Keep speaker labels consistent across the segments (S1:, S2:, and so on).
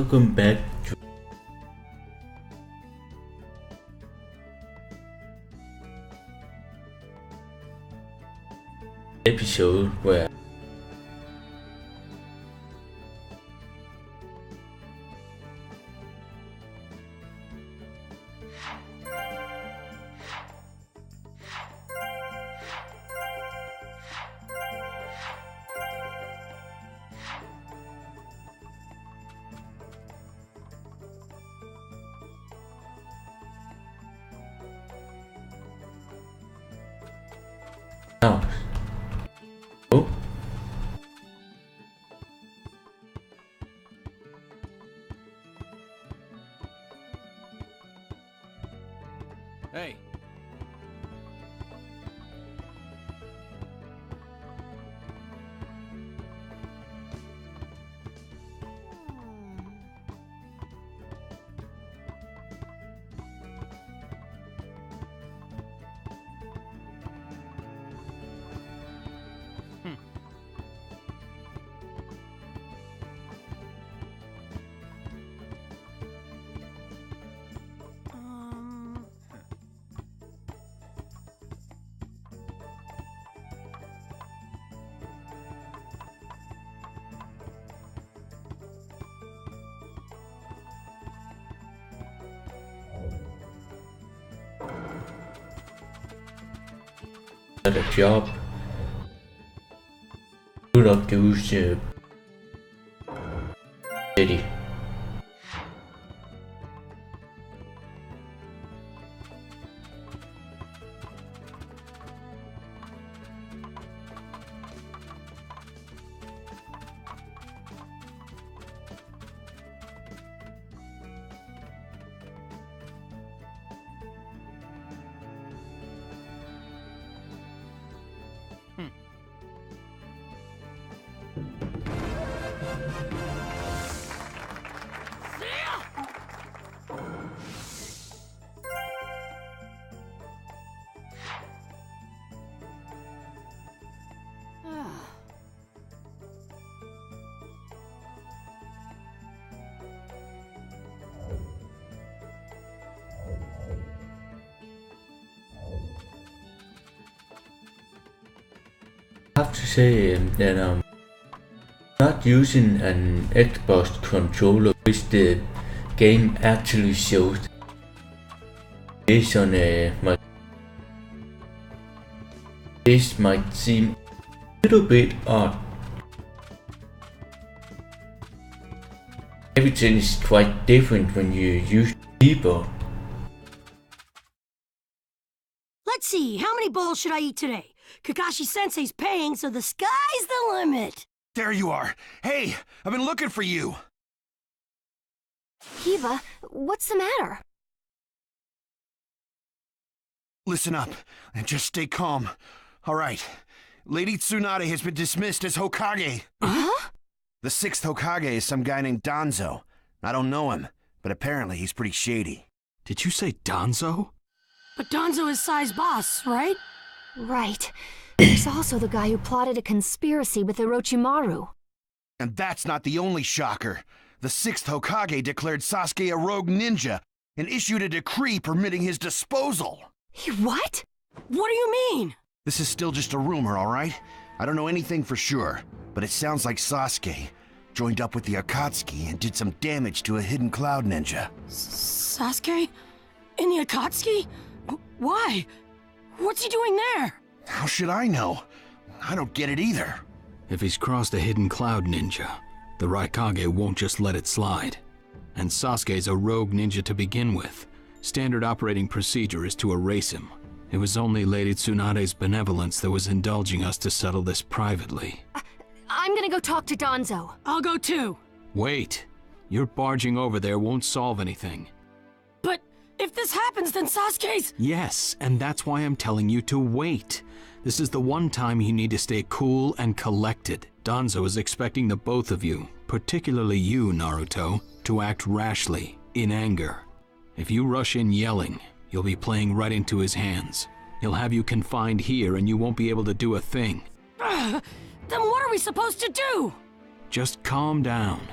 S1: Welcome back to episode where now. Oh.
S2: Hey.
S1: Got a job. Good up to city. I have to say that I'm not using an Xbox controller, which the game actually shows. Based on this might seem a little bit odd. Everything is quite different when you use the keyboard.
S3: Let's see, how many bowls should I eat today? Kakashi-sensei's paying, so the sky's the limit!
S4: There you are! Hey, I've been looking for you!
S5: Kiba, what's the matter?
S4: Listen up, and just stay calm. Alright, Lady Tsunade has been dismissed as Hokage.
S5: Huh?
S4: The 6th Hokage is some guy named Danzo. I don't know him, but apparently he's pretty shady.
S2: Did you say Danzo?
S3: But Danzo is Sai's boss, right?
S5: Right. There's also the guy who plotted a conspiracy with Orochimaru.
S4: And that's not the only shocker. The 6th Hokage declared Sasuke a rogue ninja and issued a decree permitting his disposal.
S5: What?
S3: What do you mean?
S4: This is still just a rumor, alright? I don't know anything for sure, but it sounds like Sasuke joined up with the Akatsuki and did some damage to a hidden cloud ninja.
S3: Sasuke? In the Akatsuki? Why? What's he doing there?
S4: How should I know? I don't get it either.
S2: If he's crossed a hidden cloud ninja, the Raikage won't just let it slide. And Sasuke's a rogue ninja to begin with. Standard operating procedure is to erase him. It was only Lady Tsunade's benevolence that was indulging us to settle this privately.
S5: I'm gonna go talk to Danzo.
S3: I'll go too.
S2: Wait. Your barging over there won't solve anything.
S3: But if this happens, then Sasuke's...
S2: Yes, and that's why I'm telling you to wait. This is the one time you need to stay cool and collected. Danzo is expecting the both of you, particularly you, Naruto, to act rashly, in anger. If you rush in yelling, you'll be playing right into his hands. He'll have you confined here and you won't be able to do a thing.
S3: Then what are we supposed to do?
S2: Just calm down.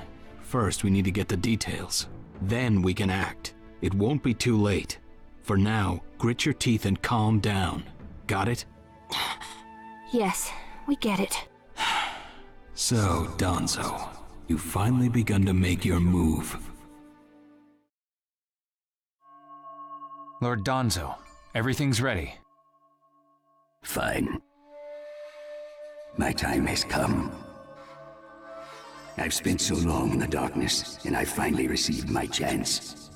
S2: First, we need to get the details. Then we can act. It won't be too late. For now, grit your teeth and calm down. Got it?
S5: Yes, we get it.
S2: So, Danzo, you've finally begun to make your move.
S6: Lord Danzo, everything's ready.
S7: Fine. My time has come. I've spent so long in the darkness, and I finally received my chance.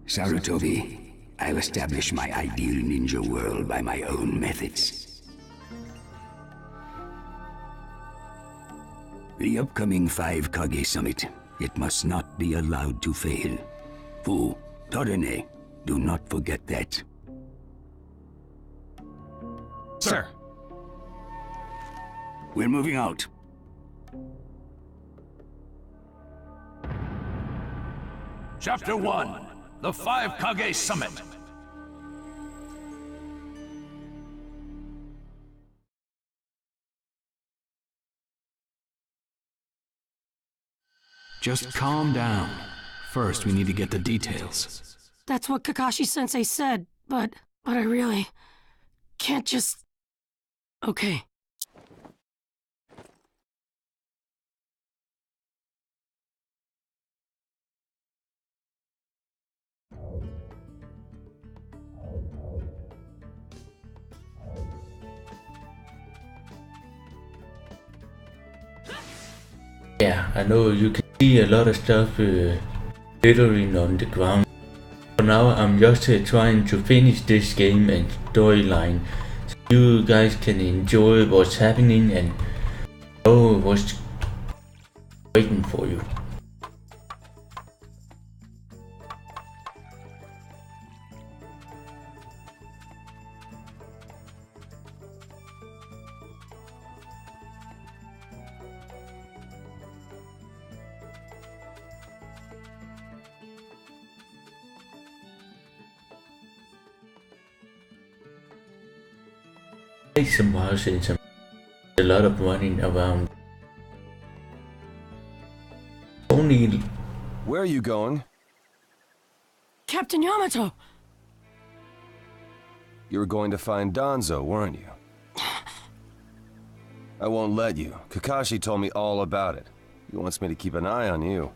S7: Sarutobi, I'll establish my ideal ninja world by my own methods. The upcoming 5 Kage Summit, it must not be allowed to fail. Fu, Torene, do not forget that.
S6: Sir.
S7: We're moving out.
S8: Chapter 1, the 5 Kage Summit.
S2: Just calm down. First, we need to get the details.
S3: That's what Kakashi-sensei said, but I really can't just... Okay.
S1: Yeah, I know you can see a lot of stuff glittering on the ground. For now, I'm just trying to finish this game and storyline, so you guys can enjoy what's happening and know what's waiting for you. Takes a while since I'm a lot of running around. Only...
S9: Where are you going?
S3: Captain Yamato!
S9: You were going to find Danzo, weren't you? I won't let you. Kakashi told me all about it. He wants me to keep an eye on you.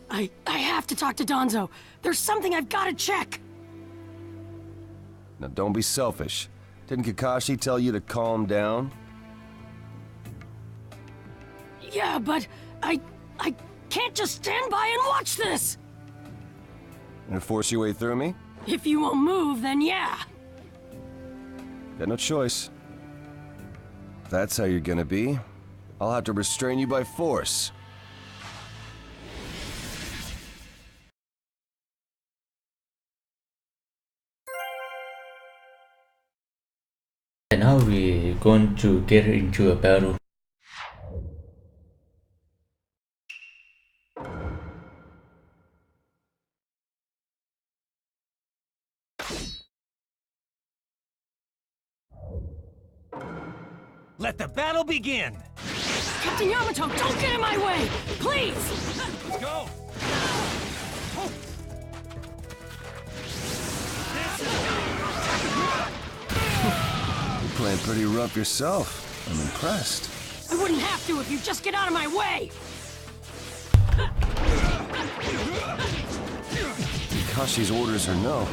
S3: I have to talk to Danzo. There's something I've got to check.
S9: Now don't be selfish. Didn't Kakashi tell you to calm down?
S3: Yeah, but I can't just stand by and watch this!
S9: Gonna force your way through me?
S3: If you won't move, then yeah.
S9: Got no choice. If that's how you're gonna be, I'll have to restrain you by force.
S1: And now we're going to get into a battle.
S8: Let the battle begin!
S3: Captain Yamato, don't get in my way! Please!
S8: Let's go!
S9: You're playing pretty rough yourself. I'm impressed.
S3: I wouldn't have to if you just get out of my way!
S9: Kakashi's orders are no.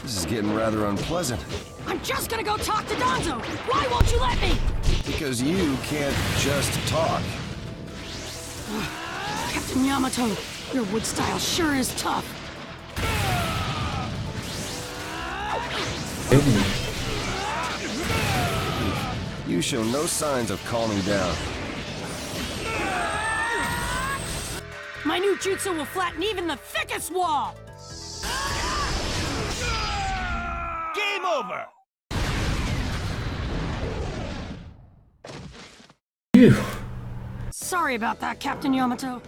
S9: This is getting rather unpleasant.
S3: I'm just gonna go talk to Danzo! Why won't you let me?
S9: Because you can't just talk.
S3: Captain Yamato, your wood style sure is tough.
S9: You show no signs of calming down.
S3: My new jutsu will flatten even the thickest wall!
S8: Game over!
S1: Phew.
S3: Sorry about that, Captain Yamato.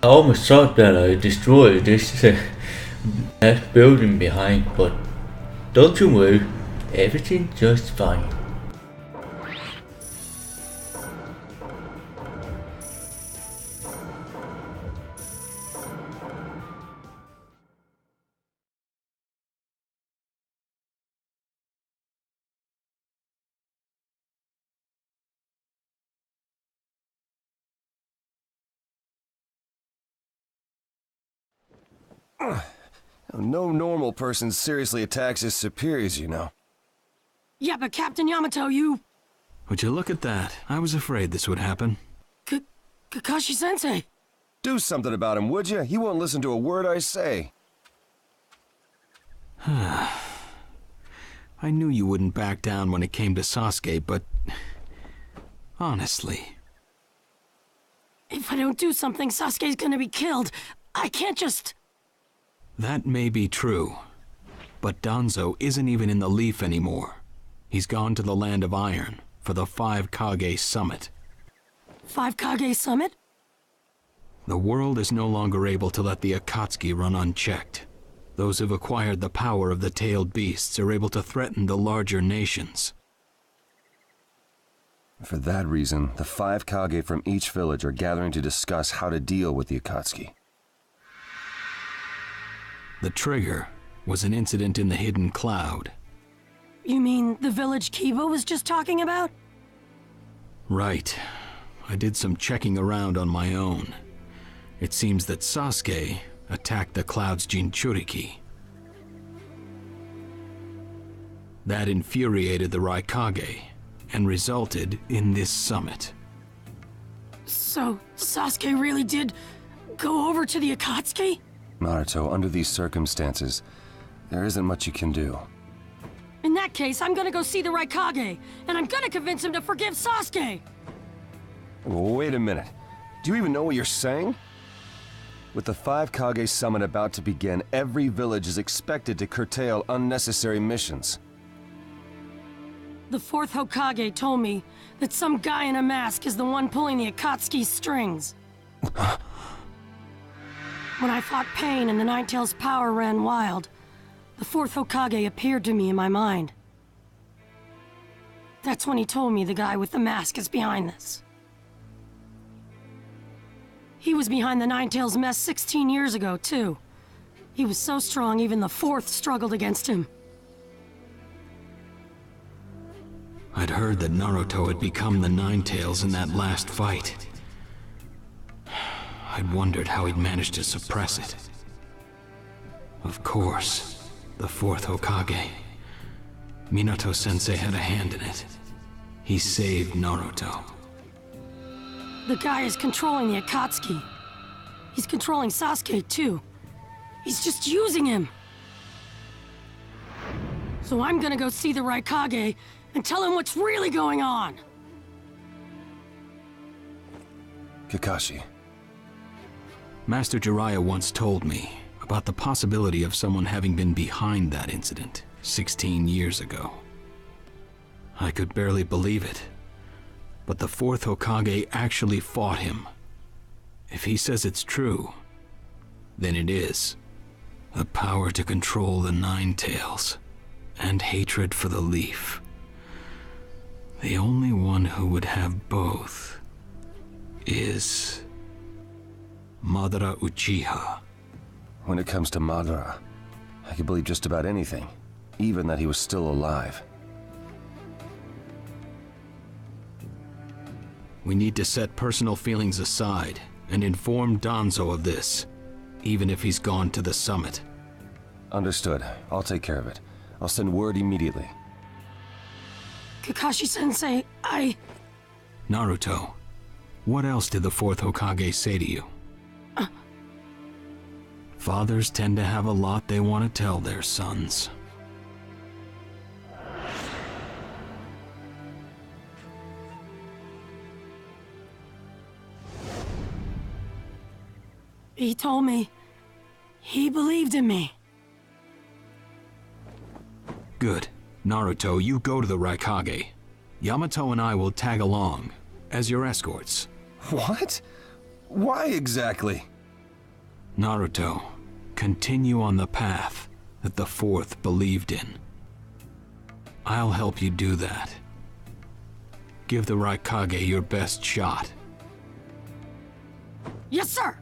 S1: I almost thought that I destroyed this that building behind, but don't you worry, everything's just fine.
S9: No normal person seriously attacks his superiors, you know.
S3: Yeah, but Captain Yamato, you...
S2: Would you look at that? I was afraid this would happen.
S3: Kakashi-sensei.
S9: Do something about him, would you? He won't listen to a word I say.
S2: I knew you wouldn't back down when it came to Sasuke, but... honestly...
S3: If I don't do something, Sasuke's gonna be killed. I can't just...
S2: That may be true, but Danzo isn't even in the Leaf anymore. He's gone to the Land of Iron for the 5 Kage Summit.
S3: 5 Kage Summit?
S2: The world is no longer able to let the Akatsuki run unchecked. Those who've acquired the power of the tailed beasts are able to threaten the larger nations.
S9: For that reason, the 5 Kage from each village are gathering to discuss how to deal with the Akatsuki.
S2: The trigger was an incident in the Hidden Cloud.
S3: You mean the village Kiba was just talking about?
S2: Right. I did some checking around on my own. It seems that Sasuke attacked the Cloud's Jinchuriki. That infuriated the Raikage and resulted in this summit.
S3: So, Sasuke really did go over to the Akatsuki?
S9: Naruto, under these circumstances, there isn't much you can do.
S3: In that case, I'm gonna go see the Raikage, and I'm gonna convince him to forgive Sasuke!
S9: Wait a minute. Do you even know what you're saying? With the 5 Kage summit about to begin, every village is expected to curtail unnecessary missions.
S3: The 4th Hokage told me that some guy in a mask is the one pulling the Akatsuki's strings. When I fought Pain and the Ninetales' power ran wild, the 4th Hokage appeared to me in my mind. That's when he told me the guy with the mask is behind this. He was behind the Ninetales mess 16 years ago, too. He was so strong, even the 4th struggled against him.
S2: I'd heard that Naruto had become the Ninetales in that last fight. I'd wondered how he'd managed to suppress it. Of course, the 4th Hokage. Minato-sensei had a hand in it. He saved Naruto.
S3: The guy is controlling the Akatsuki. He's controlling Sasuke, too. He's just using him. So I'm gonna go see the Raikage and tell him what's really going on.
S9: Kakashi.
S2: Master Jiraiya once told me about the possibility of someone having been behind that incident 16 years ago. I could barely believe it, but the 4th Hokage actually fought him. If he says it's true, then it is. The power to control the Ninetales, and hatred for the Leaf. The only one who would have both is Madara Uchiha.
S9: When it comes to Madara, I could believe just about anything, even that he was still alive.
S2: We need to set personal feelings aside and inform Danzo of this, even if he's gone to the summit.
S9: Understood. I'll take care of it. I'll send word immediately.
S3: Kakashi-sensei,
S2: Naruto, what else did the 4th Hokage say to you? Fathers tend to have a lot they want to tell their sons.
S3: He told me he believed in me.
S2: Good. Naruto, you go to the Raikage. Yamato and I will tag along as your escorts.
S9: What? Why exactly?
S2: Naruto, continue on the path that the 4th believed in. I'll help you do that. Give the Raikage your best shot.
S3: Yes, sir!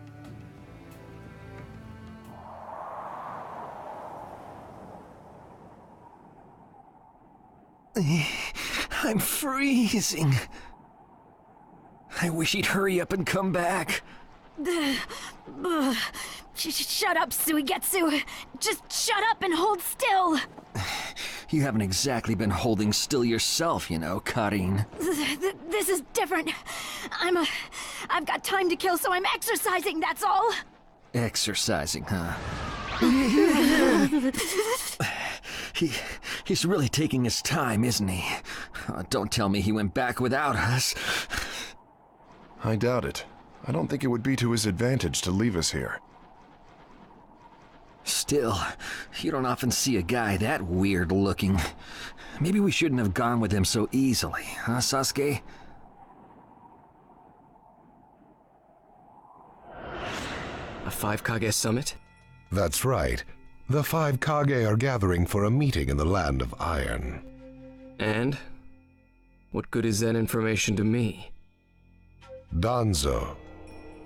S10: I'm freezing. I wish he'd hurry up and come back.
S5: Shut up, Suigetsu. Just shut up and hold still.
S10: You haven't exactly been holding still yourself, you know, Karin.
S5: This is different. I've got time to kill, so I'm exercising, that's all.
S10: Exercising, huh? He's really taking his time, isn't he? Don't tell me he went back without us.
S11: I doubt it. I don't think it would be to his advantage to leave us here.
S10: Still, you don't often see a guy that weird looking. Maybe we shouldn't have gone with him so easily, huh, Sasuke?
S12: A 5 Kage summit?
S13: That's right. The 5 Kage are gathering for a meeting in the Land of Iron.
S12: And? What good is that information to me?
S13: Danzo.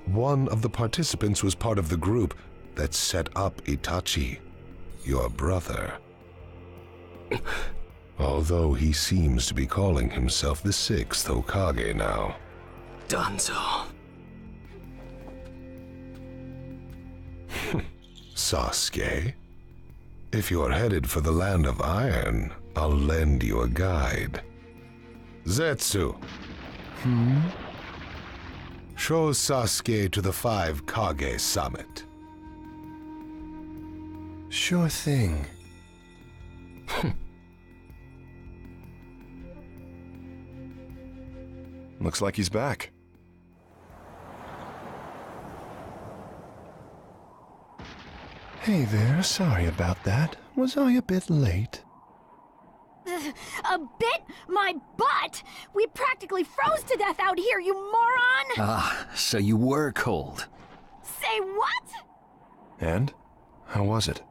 S13: One of the participants was part of the group that set up Itachi, your brother. Although he seems to be calling himself the 6th Hokage now.
S12: Danzo.
S13: Sasuke, if you're headed for the Land of Iron, I'll lend you a guide. Zetsu. Show Sasuke to the 5 Kage summit.
S11: Sure thing. Looks like he's back. Hey there, sorry about that. Was I a bit late?
S5: A bit? My butt! We practically froze to death out here, you moron!
S10: Ah, so you were cold.
S5: Say what?
S11: And? How was it?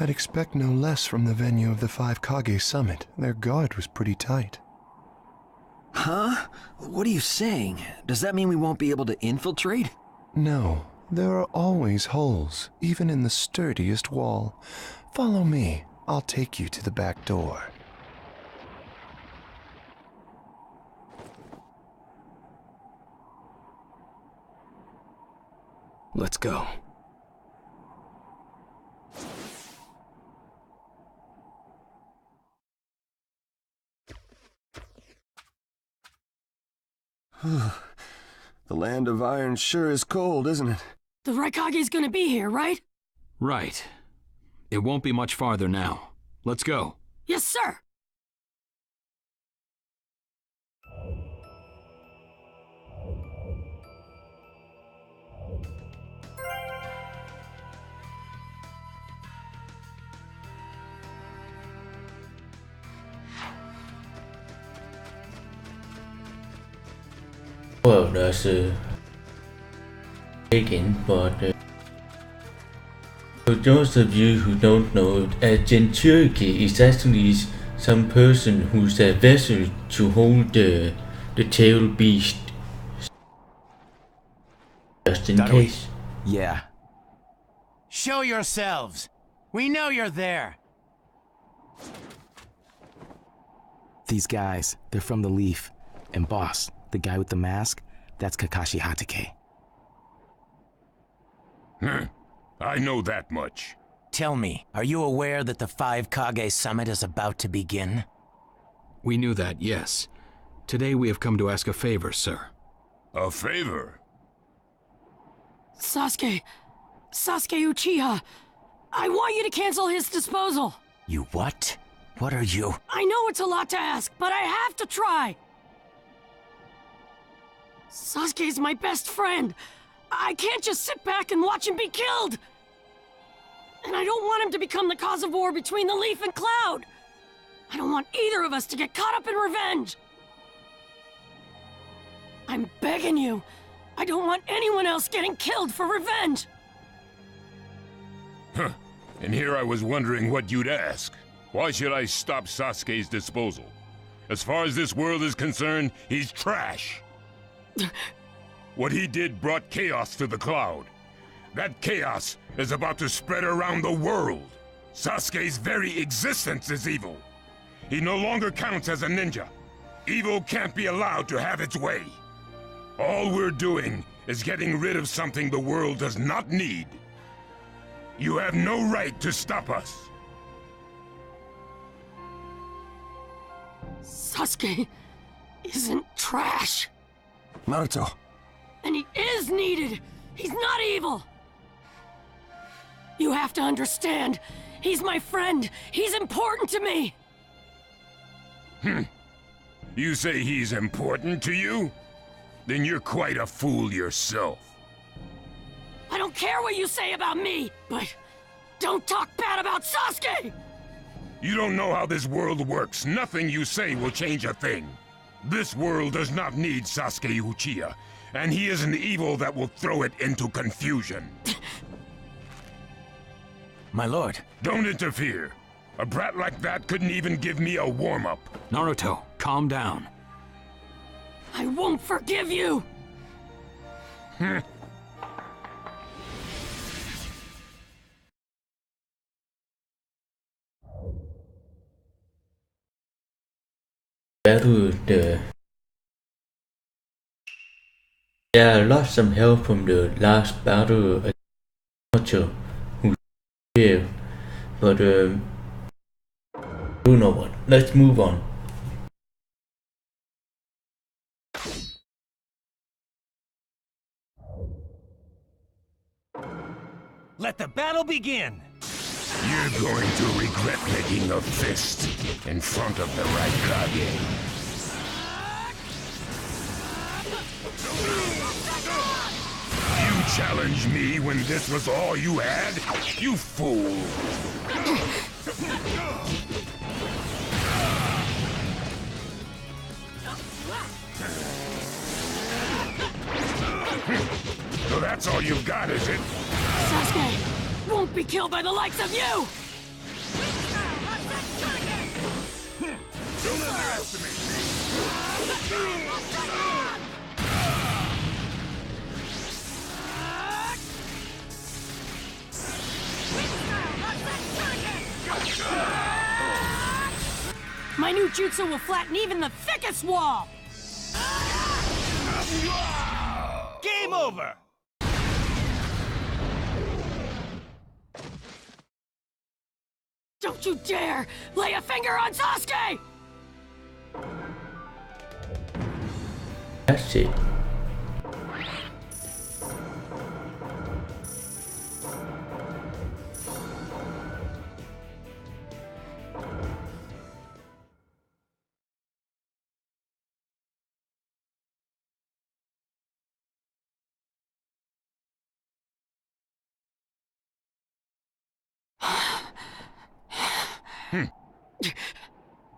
S11: I'd expect no less from the venue of the 5 Kage summit. Their guard was pretty tight.
S10: Huh? What are you saying? Does that mean we won't be able to infiltrate?
S11: No, there are always holes, even in the sturdiest wall. Follow me. I'll take you to the back door.
S12: Let's go.
S9: The Land of Iron sure is cold, isn't it?
S3: The Raikage's gonna be here, right?
S2: Right. It won't be much farther now. Let's go.
S3: Yes, sir!
S1: Well, that's taken, but for those of you who don't know, a Jinchuriki is actually some person who's a vessel to hold the tail beast. Just in case.
S14: Yeah. Show yourselves! We know you're there!
S15: These guys, they're from the Leaf. And boss, the guy with the mask, that's Kakashi Hatake.
S8: I know that much.
S14: Tell me, are you aware that the 5 Kage summit is about to begin?
S2: We knew that, yes. Today we have come to ask a favor, sir.
S8: A favor?
S3: Sasuke Uchiha, I want you to cancel his disposal.
S14: You what? What are you?
S3: I know it's a lot to ask, but I have to try. Sasuke's my best friend. I can't just sit back and watch him be killed. And I don't want him to become the cause of war between the Leaf and Cloud. I don't want either of us to get caught up in revenge. I'm begging you. I don't want anyone else getting killed for revenge.
S8: Huh. And here I was wondering what you'd ask. Why should I stop Sasuke's disposal? As far as this world is concerned, he's trash. What he did brought chaos to the Cloud. That chaos is about to spread around the world. Sasuke's very existence is evil. He no longer counts as a ninja. Evil can't be allowed to have its way. All we're doing is getting rid of something the world does not need. You have no right to stop us.
S3: Sasuke isn't trash.
S9: Naruto.
S3: And he is needed. He's not evil. You have to understand. He's my friend. He's important to me.
S8: You say he's important to you? Then you're quite a fool yourself.
S3: I don't care what you say about me, but don't talk bad about Sasuke!
S8: You don't know how this world works. Nothing you say will change a thing. This world does not need Sasuke Uchiha, and he is an evil that will throw it into confusion.
S14: My lord.
S8: Don't interfere. A brat like that couldn't even give me a warm-up.
S2: Naruto, calm down.
S3: I won't forgive you!
S1: Battle I lost some help from the last battle against Naruto, who failed, but you know what, let's move on.
S14: Let the battle begin!
S8: You're going to regret making a fist in front of the right kage. You challenged me when this was all you had? You fool! So that's all you've got, is it?
S3: Sasuke won't be killed by the likes of you!
S8: Don't underestimate me!
S3: My new jutsu will flatten even the thickest wall!
S14: Game over!
S3: Don't you dare lay a finger on Sasuke!
S1: That's it.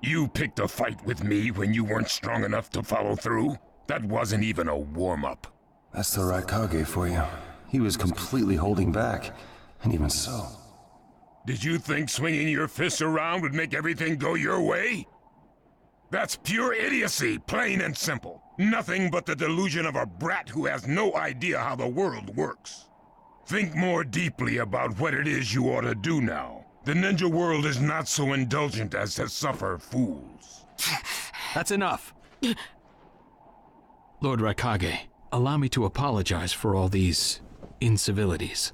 S8: You picked a fight with me when you weren't strong enough to follow through? That wasn't even a warm-up.
S9: That's the right kage for you. He was completely holding back, and even so.
S8: Did you think swinging your fists around would make everything go your way? That's pure idiocy, plain and simple. Nothing but the delusion of a brat who has no idea how the world works. Think more deeply about what it is you ought to do now. The ninja world is not so indulgent as to suffer fools.
S2: That's enough. Lord Raikage, allow me to apologize for all these incivilities.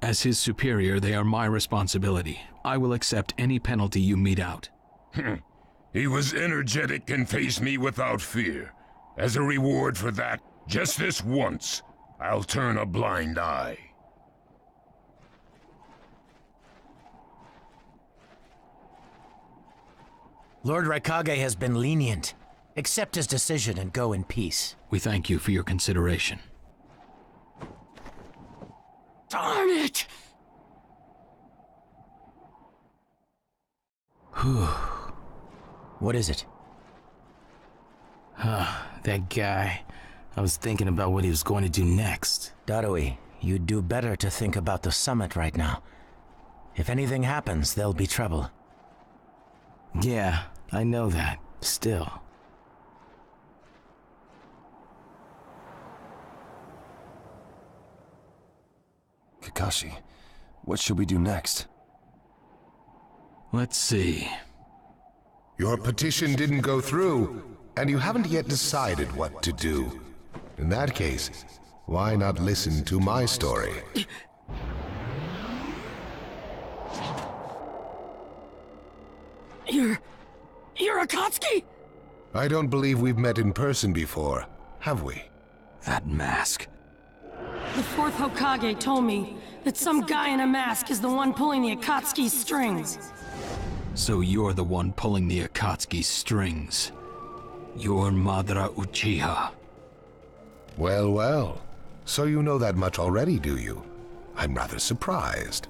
S2: As his superior, they are my responsibility. I will accept any penalty you mete out.
S8: He was energetic and faced me without fear. As a reward for that, just this once, I'll turn a blind eye.
S14: Lord Raikage has been lenient. Accept his decision and go in peace.
S2: We thank you for your consideration.
S3: Darn it!
S14: What is it?
S15: That guy. I was thinking about what he was going to do next.
S14: Darui, you'd do better to think about the summit right now. If anything happens, there'll be trouble.
S15: Yeah, I know that. Still.
S9: Kakashi, what should we do next?
S2: Let's see.
S13: Your petition didn't go through, and you haven't yet decided what to do. In that case, Why not listen to my story?
S3: You're Akatsuki?
S13: I don't believe we've met in person before, have we?
S10: That mask.
S3: The fourth Hokage told me that some guy in a mask is the one pulling the Akatsuki's strings.
S2: So you're the one pulling the Akatsuki's strings. You're Madara Uchiha.
S13: Well, well. So you know that much already, do you? I'm rather surprised.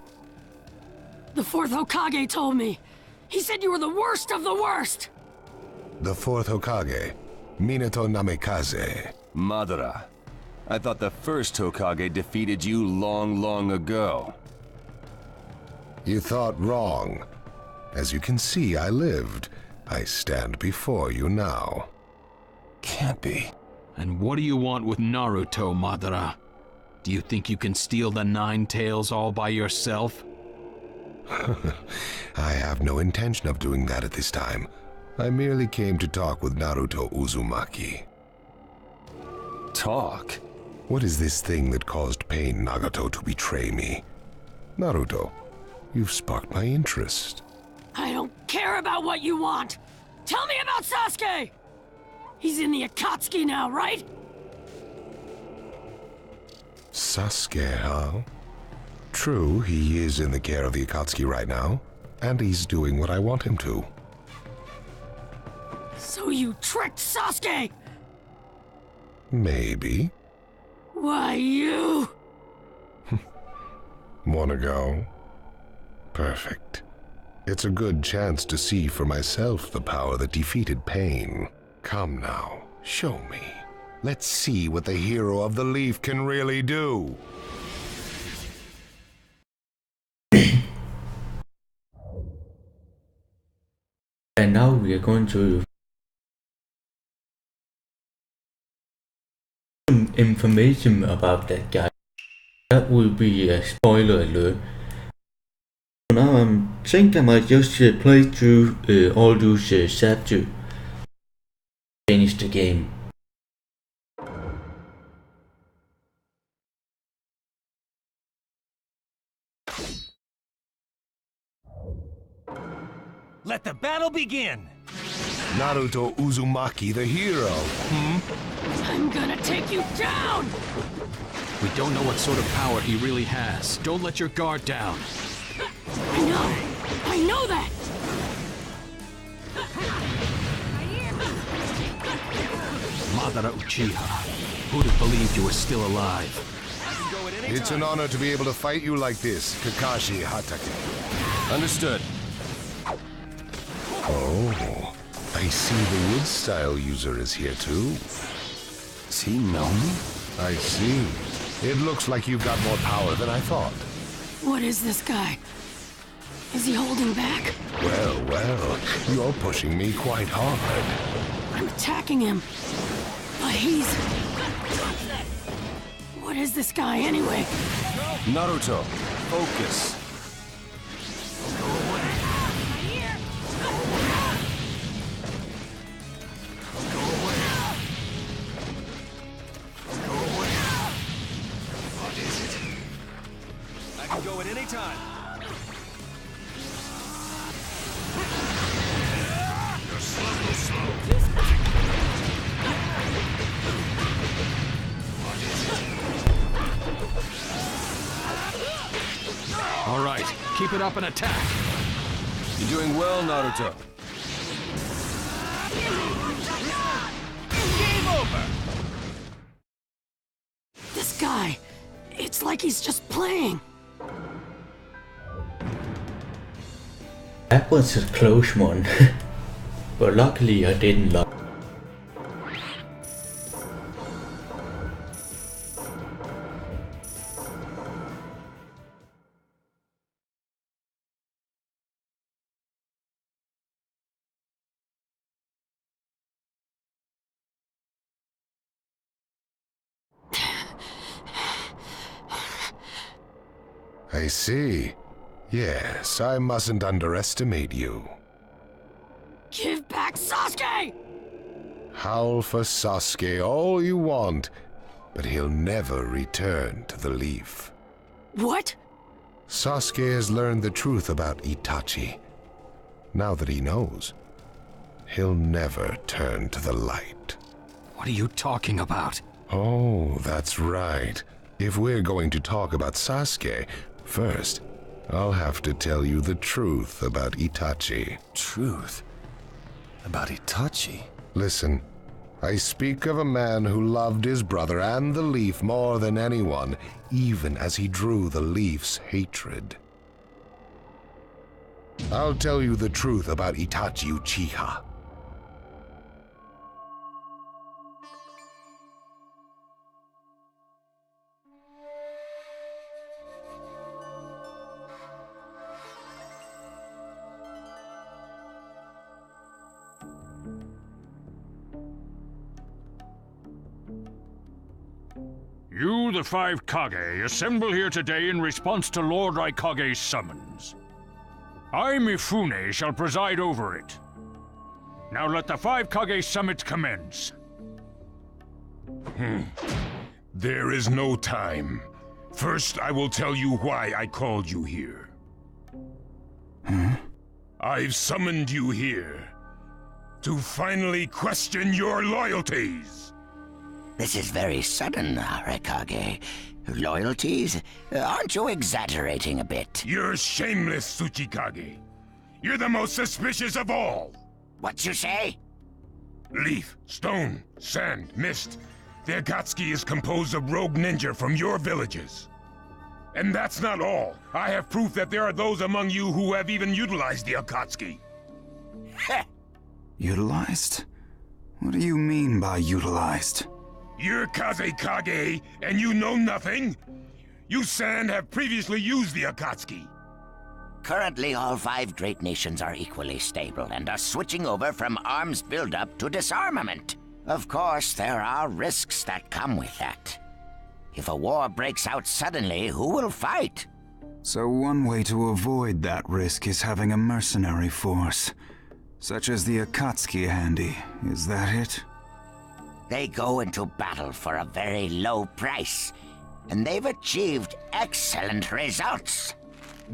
S3: The fourth Hokage told me. He said you were the worst of the worst!
S13: The fourth Hokage, Minato Namikaze.
S9: Madara. I thought the first Hokage defeated you long, long ago.
S13: You thought wrong. As you can see, I lived. I stand before you now.
S9: Can't be.
S2: And what do you want with Naruto, Madara? Do you think you can steal the Nine Tails all by yourself?
S13: I have no intention of doing that at this time. I merely came to talk with Naruto Uzumaki.
S9: Talk?
S13: What is this thing that caused Pain Nagato to betray me? Naruto, you've sparked my interest.
S3: I don't care about what you want! Tell me about Sasuke! He's in the Akatsuki now, right?
S13: Sasuke, huh? True, he is in the care of the Akatsuki right now, and he's doing what I want him to.
S3: So you tricked Sasuke!
S13: Maybe.
S3: Why, you...
S13: Wanna go? Perfect. It's a good chance to see for myself the power that defeated Pain. Come now, show me. Let's see what the hero of the leaf can really do.
S1: And now we are going to some information about that guy. That will be a spoiler alert. Now I think I might just play through all those chapters. Finish the game.
S6: Let the battle begin!
S13: Naruto Uzumaki, the hero.
S3: I'm gonna take you down!
S2: We don't know what sort of power he really has. Don't let your guard down.
S3: I know that!
S2: Madara Uchiha. Who'd have believed you were still alive?
S13: It's an honor to be able to fight you like this, Kakashi Hatake.
S9: Understood.
S13: Oh, I see the wood style user is here too.
S9: Does he know me?
S13: I see. It looks like you've got more power than I thought.
S3: What is this guy? Is he holding back?
S13: Well, well, you're pushing me quite hard.
S3: I'm attacking him. But he's... What is this guy anyway?
S9: Naruto, focus.
S6: I can go at any time. You're slow.
S2: All right, keep it up and attack.
S9: You're doing well, Naruto.
S6: Game over!
S3: This guy, it's like he's just playing.
S1: That was a close one. But luckily I didn't lock.
S13: I see. Yes, I mustn't underestimate you.
S3: Give back Sasuke!
S13: Howl for Sasuke all you want. but he'll never return to the Leaf.
S3: What?
S13: Sasuke has learned the truth about Itachi. Now that he knows, he'll never turn to the light.
S2: What are you talking about?
S13: Oh, that's right. If we're going to talk about Sasuke, first, I'll have to tell you the truth about Itachi.
S9: Truth? About Itachi?
S13: Listen, I speak of a man who loved his brother and the Leaf more than anyone, even as he drew the Leaf's hatred. I'll tell you the truth about Itachi Uchiha.
S16: You, the 5 Kage, assemble here today in response to Lord Raikage's summons. I, Mifune, shall preside over it. Now let the 5 Kage summit commence.
S8: There is no time. First, I will tell you why I called you here. I've summoned you here to finally question your loyalties.
S17: This is very sudden, Raikage. Loyalties? Aren't you exaggerating a bit?
S8: You're shameless, Tsuchikage. You're the most suspicious of all.
S17: What you say?
S8: Leaf, stone, sand, mist. The Akatsuki is composed of rogue ninja from your villages. And that's not all. I have proof that there are those among you who have even utilized the Akatsuki.
S18: Utilized? What do you mean by utilized?
S8: You're Kaze Kage, and you know nothing? You Sand have previously used the Akatsuki.
S17: Currently, all 5 great nations are equally stable and are switching over from arms buildup to disarmament. Of course, there are risks that come with that. If a war breaks out suddenly, who will fight?
S18: So one way to avoid that risk is having a mercenary force, such as the Akatsuki handy. Is that it?
S17: They go into battle for a very low price, and they've achieved excellent results.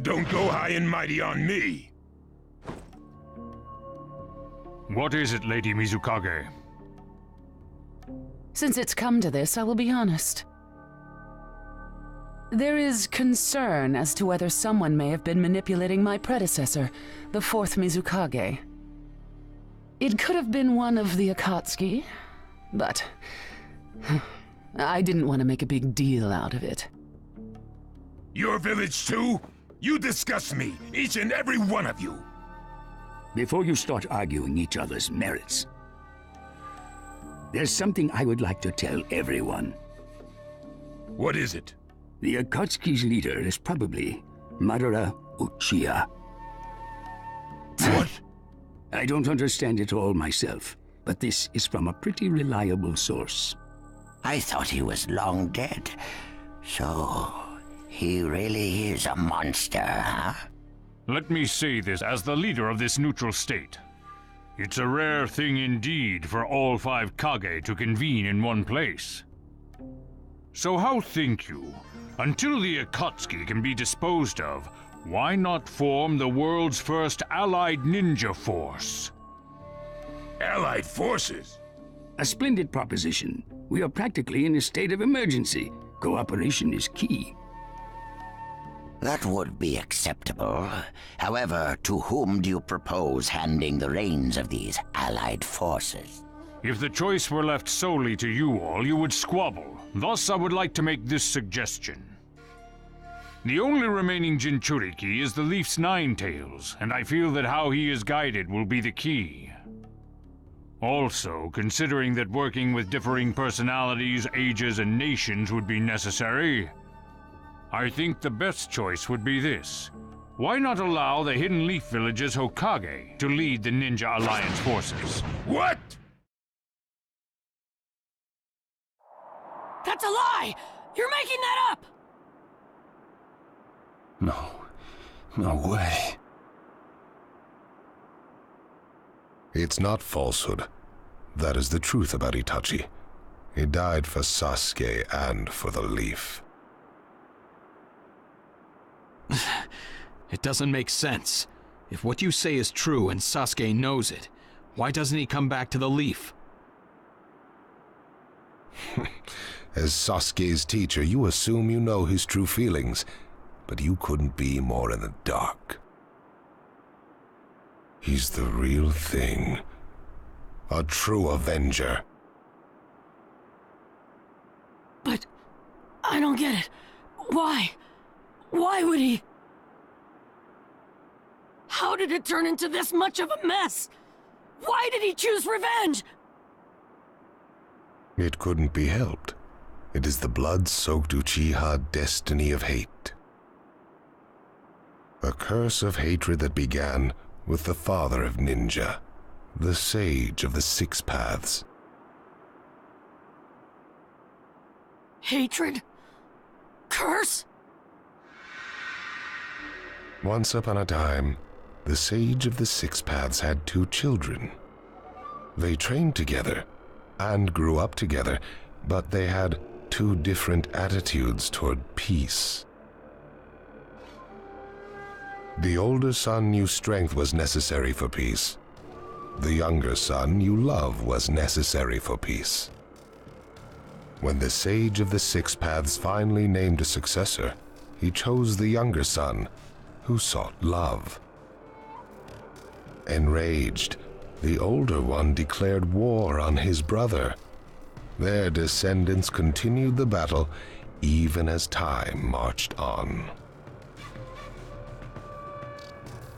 S8: Don't go high and mighty on me.
S16: What is it, Lady Mizukage?
S19: Since it's come to this, I will be honest. There is concern as to whether someone may have been manipulating my predecessor, the 4th Mizukage. It could have been one of the Akatsuki, but I didn't want to make a big deal out of it.
S8: Your village too? You disgust me, each and every one of you.
S7: Before you start arguing each other's merits, there's something I would like to tell everyone.
S8: What is it?
S7: The Akatsuki's leader is probably Madara Uchiha.
S8: What?
S7: I don't understand it all myself, but this is from a pretty reliable source.
S17: I thought he was long dead. So, he really is a monster, huh?
S16: Let me say this as the leader of this neutral state. It's a rare thing indeed for all 5 Kage to convene in one place. So how think you, until the Akatsuki can be disposed of, why not form the world's first allied ninja force?
S8: Allied forces?
S7: A splendid proposition. We are practically in a state of emergency. Cooperation is key.
S17: That would be acceptable. However, to whom do you propose handing the reins of these allied forces?
S16: If the choice were left solely to you all, you would squabble. Thus, I would like to make this suggestion. The only remaining Jinchuriki is the Leaf's 9 tails, and I feel that how he is guided will be the key. Also, considering that working with differing personalities, ages, and nations would be necessary, I think the best choice would be this. Why not allow the Hidden Leaf Village's Hokage to lead the Ninja Alliance forces?
S8: What?
S3: That's a lie! You're making that up!
S9: No way.
S13: It's not falsehood. That is the truth about Itachi. He died for Sasuke and for the Leaf.
S2: It doesn't make sense. If what you say is true and Sasuke knows it, why doesn't he come back to the Leaf?
S13: As Sasuke's teacher, you assume you know his true feelings, but you couldn't be more in the dark. He's the real thing. A true Avenger.
S3: But I don't get it. Why? Why would he? How did it turn into this much of a mess? Why did he choose revenge?
S13: It couldn't be helped. It is the blood-soaked Uchiha destiny of hate. A curse of hatred that began with the father of ninja, the sage of the Six Paths.
S3: Hatred? Curse?
S13: Once upon a time, the sage of the Six Paths had 2 children. They trained together and grew up together, but they had 2 different attitudes toward peace. The older son knew strength was necessary for peace. The younger son knew love was necessary for peace. When the sage of the Six Paths finally named a successor, he chose the younger son, who sought love. Enraged, the older one declared war on his brother. Their descendants continued the battle even as time marched on.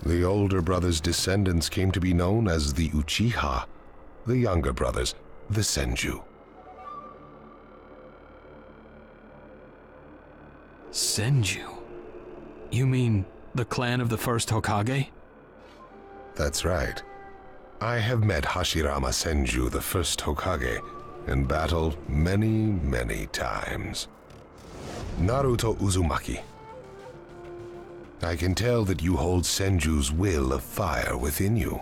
S13: The older brother's descendants came to be known as the Uchiha, the younger brothers, the Senju.
S2: Senju? You mean the clan of the first Hokage?
S13: That's right. I have met Hashirama Senju, the first Hokage, in battle many times. Naruto Uzumaki. I can tell that you hold Senju's will of fire within you.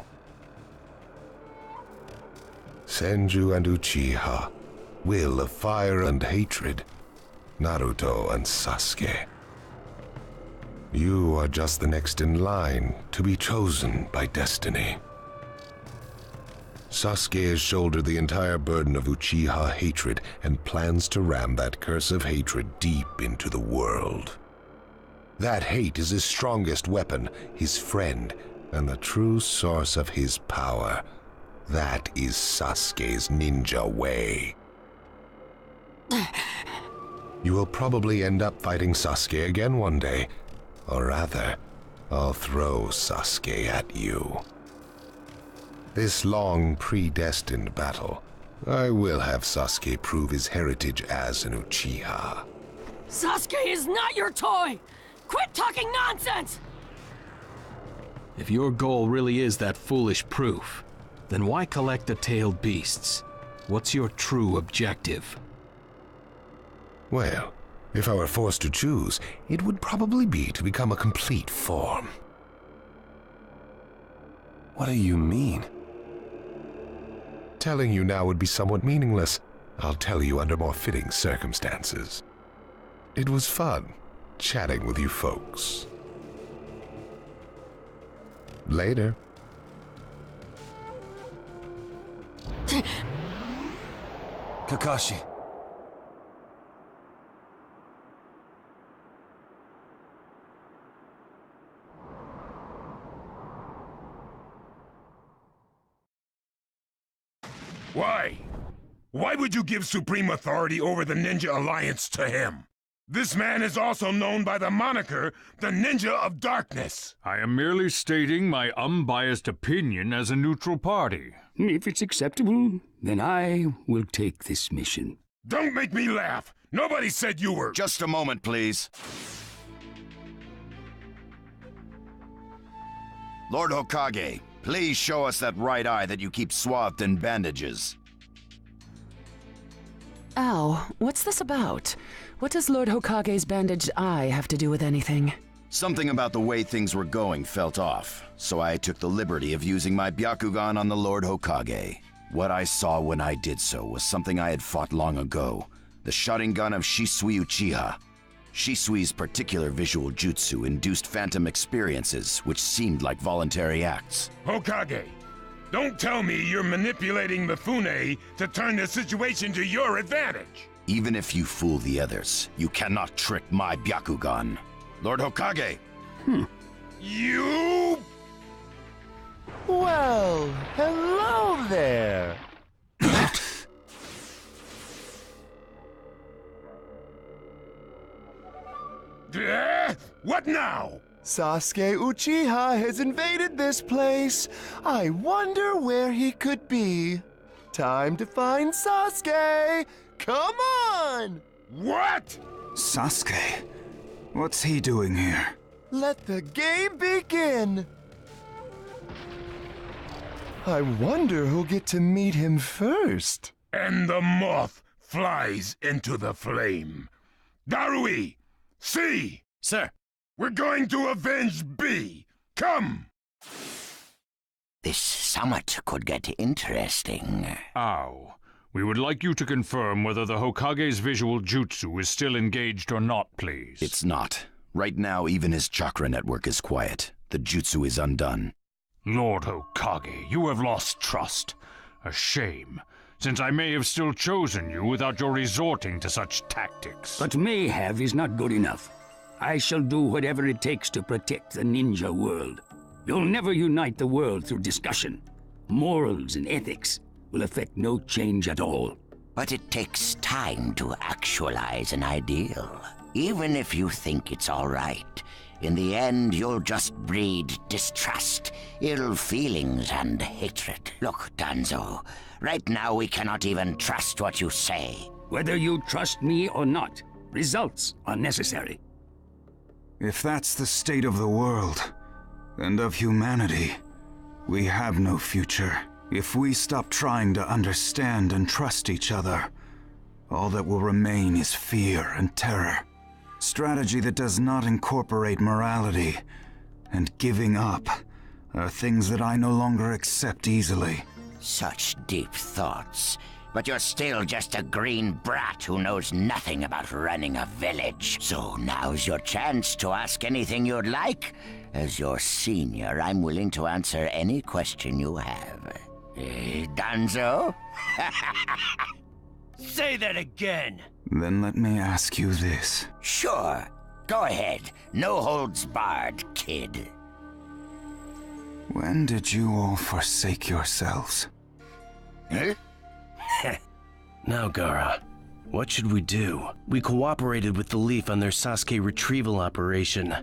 S13: Senju and Uchiha, will of fire and hatred. Naruto and Sasuke. You are just the next in line to be chosen by destiny. Sasuke has shouldered the entire burden of Uchiha hatred and plans to ram that curse of hatred deep into the world. That hate is his strongest weapon, his friend, and the true source of his power. That is Sasuke's ninja way. You will probably end up fighting Sasuke again one day. Or rather, I'll throw Sasuke at you. This long, predestined battle, I will have Sasuke prove his heritage as an Uchiha.
S3: Sasuke is not your toy! Quit talking nonsense!
S2: If your goal really is that foolish proof, then why collect the tailed beasts? What's your true objective?
S13: Well, if I were forced to choose, it would probably be to become a complete form.
S9: What do you mean?
S13: Telling you now would be somewhat meaningless. I'll tell you under more fitting circumstances. It was fun chatting with you folks. Later.
S9: Kakashi.
S8: Why? Why would you give supreme authority over the Ninja Alliance to him? This man is also known by the moniker, the Ninja of Darkness.
S16: I am merely stating my unbiased opinion as a neutral party.
S7: If it's acceptable, then I will take this mission.
S8: Don't make me laugh! Nobody said you were—
S4: Just a moment, please. Lord Hokage, please show us that right eye that you keep swathed in bandages.
S19: Ow, what's this about? What does Lord Hokage's bandaged eye have to do with anything?
S4: Something about the way things were going felt off, so I took the liberty of using my Byakugan on the Lord Hokage. What I saw when I did so was something I had fought long ago. The Sharingan of Shisui Uchiha. Shisui's particular visual jutsu induced phantom experiences, which seemed like voluntary acts.
S8: Hokage, don't tell me you're manipulating Mifune to turn the situation to your advantage.
S4: Even if you fool the others, you cannot trick my Byakugan. Lord Hokage!
S8: You...
S20: Well, hello there.
S8: What now?
S11: Sasuke Uchiha has invaded this place. I wonder where he could be. Time to find Sasuke. Come on!
S8: What?
S18: Sasuke? What's he doing here?
S11: Let the game begin. I wonder who'll get to meet him first.
S8: And the moth flies into the flame. Darui! C!
S10: Sir!
S8: We're going to avenge B! Come!
S17: This summit could get interesting.
S16: Ow. We would like you to confirm whether the Hokage's visual jutsu is still engaged or not, please.
S4: It's not. Right now, even his chakra network is quiet. The jutsu is undone.
S16: Lord Hokage, you have lost trust. A shame, since I may have still chosen you without your resorting to such tactics.
S7: But may have is not good enough. I shall do whatever it takes to protect the ninja world. You'll never unite the world through discussion. Morals and ethics will affect no change at all.
S17: But it takes time to actualize an ideal. Even if you think it's all right, in the end you'll just breed distrust, ill feelings, and hatred. Look, Danzo, right now we cannot even trust what you say.
S7: Whether you trust me or not, results are necessary.
S18: If that's the state of the world, and of humanity, we have no future. If we stop trying to understand and trust each other, all that will remain is fear and terror. Strategy that does not incorporate morality and giving up are things that I no longer accept easily.
S17: Such deep thoughts. But you're still just a green brat who knows nothing about running a village. So now's your chance to ask anything you'd like. As your senior, I'm willing to answer any question you have. Danzo?
S6: Say that again!
S18: Then let me ask you this.
S17: Sure. Go ahead. No holds barred, kid.
S18: When did you all forsake yourselves?
S17: Huh?
S21: Now, Gaara, what should we do? We cooperated with the Leaf on their Sasuke retrieval operation,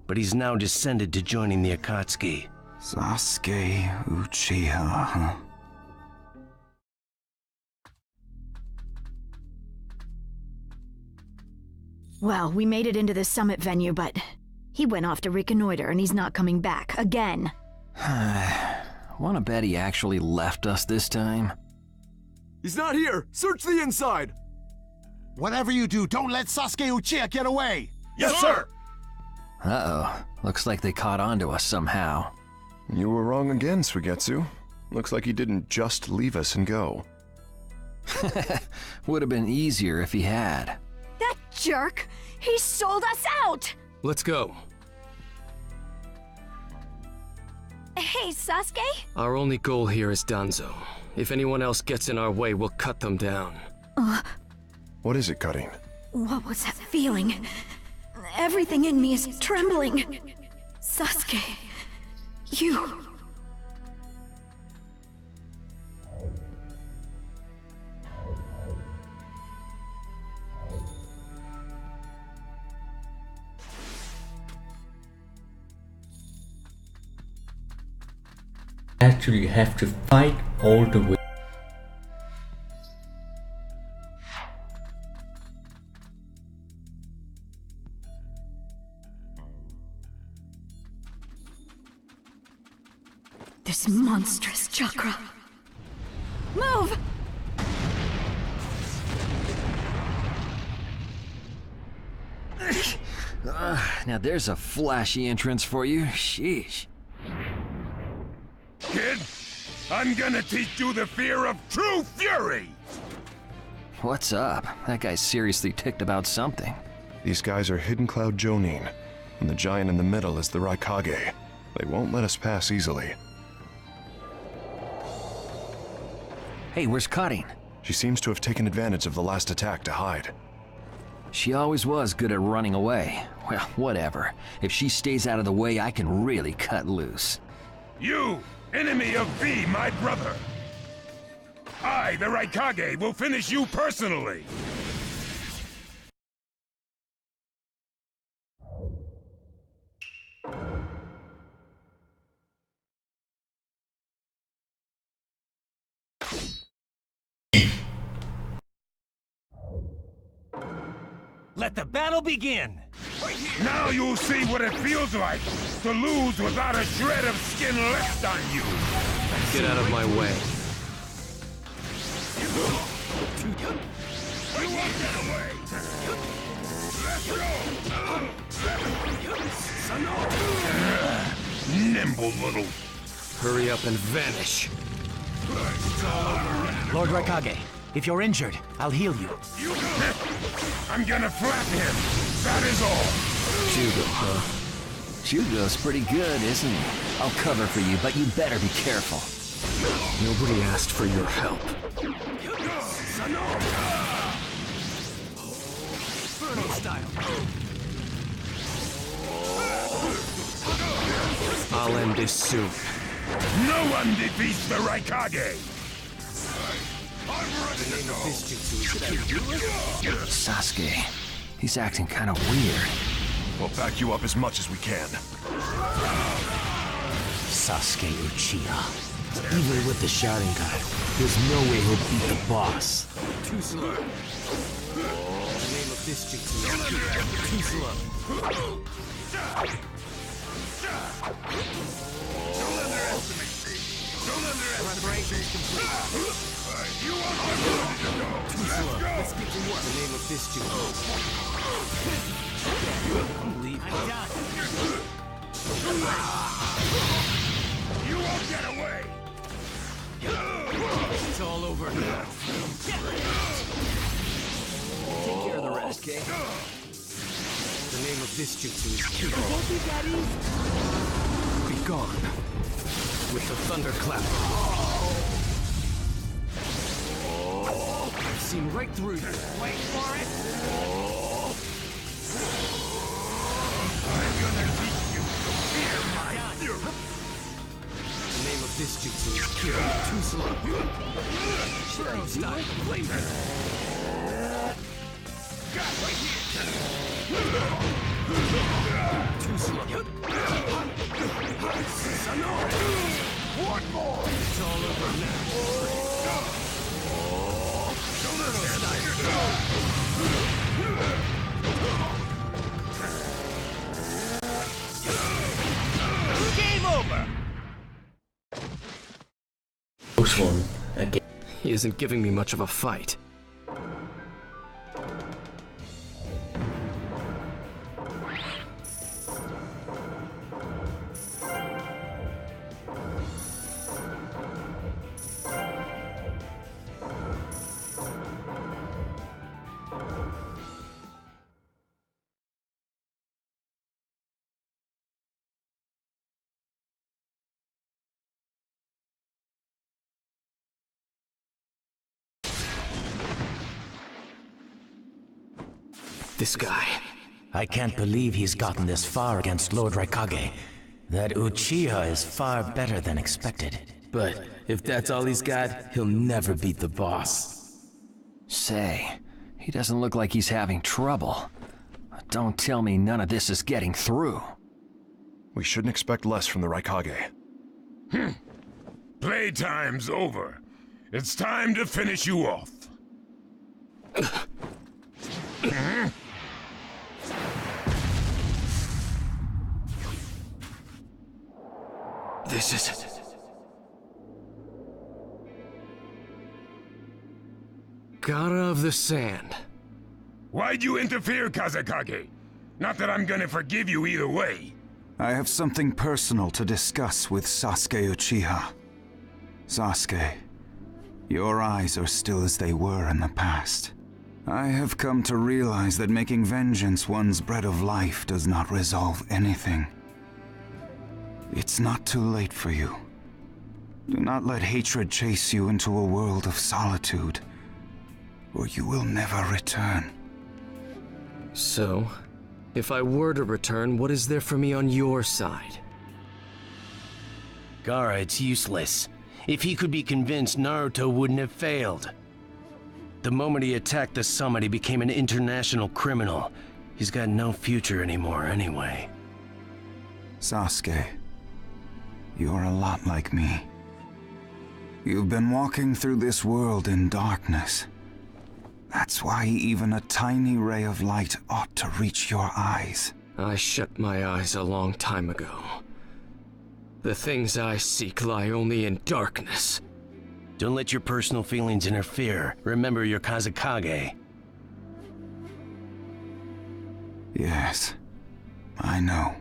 S21: but he's now descended to joining the Akatsuki.
S18: Sasuke Uchiha, huh?
S5: Well, we made it into the summit venue, but he went off to reconnoiter and he's not coming back again.
S10: Wanna bet he actually left us this time?
S22: He's not here! Search the inside!
S23: Whatever you do, don't let Sasuke Uchiha get away!
S8: Yes, sir!
S10: Uh-oh. Looks like they caught on to us somehow.
S11: You were wrong again, Suigetsu. Looks like he didn't just leave us and go.
S10: Would have been easier if he had.
S5: That jerk! He sold us out!
S12: Let's go.
S5: Hey, Sasuke?
S12: Our only goal here is Danzo. If anyone else gets in our way, we'll cut them down.
S11: What is it, Cutting?
S5: What was that feeling? Everything in me is trembling. Sasuke, you...
S1: Actually have to fight all the way.
S5: This monstrous chakra. Move!
S10: Now there's a flashy entrance for you. Sheesh.
S8: Kid, I'm gonna teach you the fear of true fury!
S10: What's up? That guy's seriously ticked about something.
S9: These guys are Hidden Cloud Jonin, and the giant in the middle is the Raikage. They won't let us pass easily.
S10: Hey, where's Karin?
S9: She seems to have taken advantage of the last attack to hide.
S10: She always was good at running away. Well, whatever. If she stays out of the way, I can really cut loose.
S8: You, enemy of V, my brother! I, the Raikage, will finish you personally!
S6: Let the battle begin!
S8: Now you'll see what it feels like to lose without a shred of skin left on you!
S12: Get out of my way.
S8: You won't get away! Let's go! Nimble little...
S12: Hurry up and vanish.
S6: Lord Raikage, if you're injured, I'll heal you.
S8: I'm gonna flap him, that is all!
S10: Judo, huh? Judo's pretty good, isn't he? I'll cover for you, but you better be careful.
S12: Nobody asked for your help. I'll end this soon.
S8: No one defeats the Raikage!
S10: Sasuke, he's acting kind of weird.
S9: We'll back you up as much as we can.
S6: Sasuke Uchiha. Even with the Sharingan, there's no way he'll beat the boss.
S12: Too slow. The name of this jutsu is too slow.
S8: Don't underestimate me. Don't underestimate me. You want to go?
S12: Too slow. Let's get to work. The name of this jutsu.
S8: You won't get away!
S12: It's all over now. Take care of the rest, okay? The name of this jutsu is Kido. Be gone. With the thunderclap. I've seen right through you. Wait for it!
S8: I'm gonna teach you to fear my fury!
S12: The name of this jutsu is Kido. Too slow. Shiro style. Blame me.
S8: Got right here!
S12: Too slow.
S8: One more!
S12: It's all over now.
S6: Game over!
S1: Close one again.
S12: He isn't giving me much of a fight. This guy.
S6: I can't believe he's gotten this far against Lord Raikage. That Uchiha is far better than expected. But if that's all he's got, he'll never beat the boss.
S10: Say, he doesn't look like he's having trouble. Don't tell me none of this is getting through.
S9: We shouldn't expect less from the Raikage.
S8: Playtime's over. It's time to finish you off.
S12: This is... Gara of the Sand.
S8: Why'd you interfere, Kazekage? Not that I'm gonna forgive you either way.
S18: I have something personal to discuss with Sasuke Uchiha. Sasuke, your eyes are still as they were in the past. I have come to realize that making vengeance one's bread of life does not resolve anything. It's not too late for you. Do not let hatred chase you into a world of solitude, or you will never return.
S12: So, if I were to return, what is there for me on your side?
S21: Gaara, it's useless. If he could be convinced, Naruto wouldn't have failed. The moment he attacked the summit, he became an international criminal. He's got no future anymore anyway.
S18: Sasuke, you're a lot like me. You've been walking through this world in darkness. That's why even a tiny ray of light ought to reach your eyes.
S12: I shut my eyes a long time ago. The things I seek lie only in darkness.
S21: Don't let your personal feelings interfere. Remember your Kazekage.
S18: Yes, I know.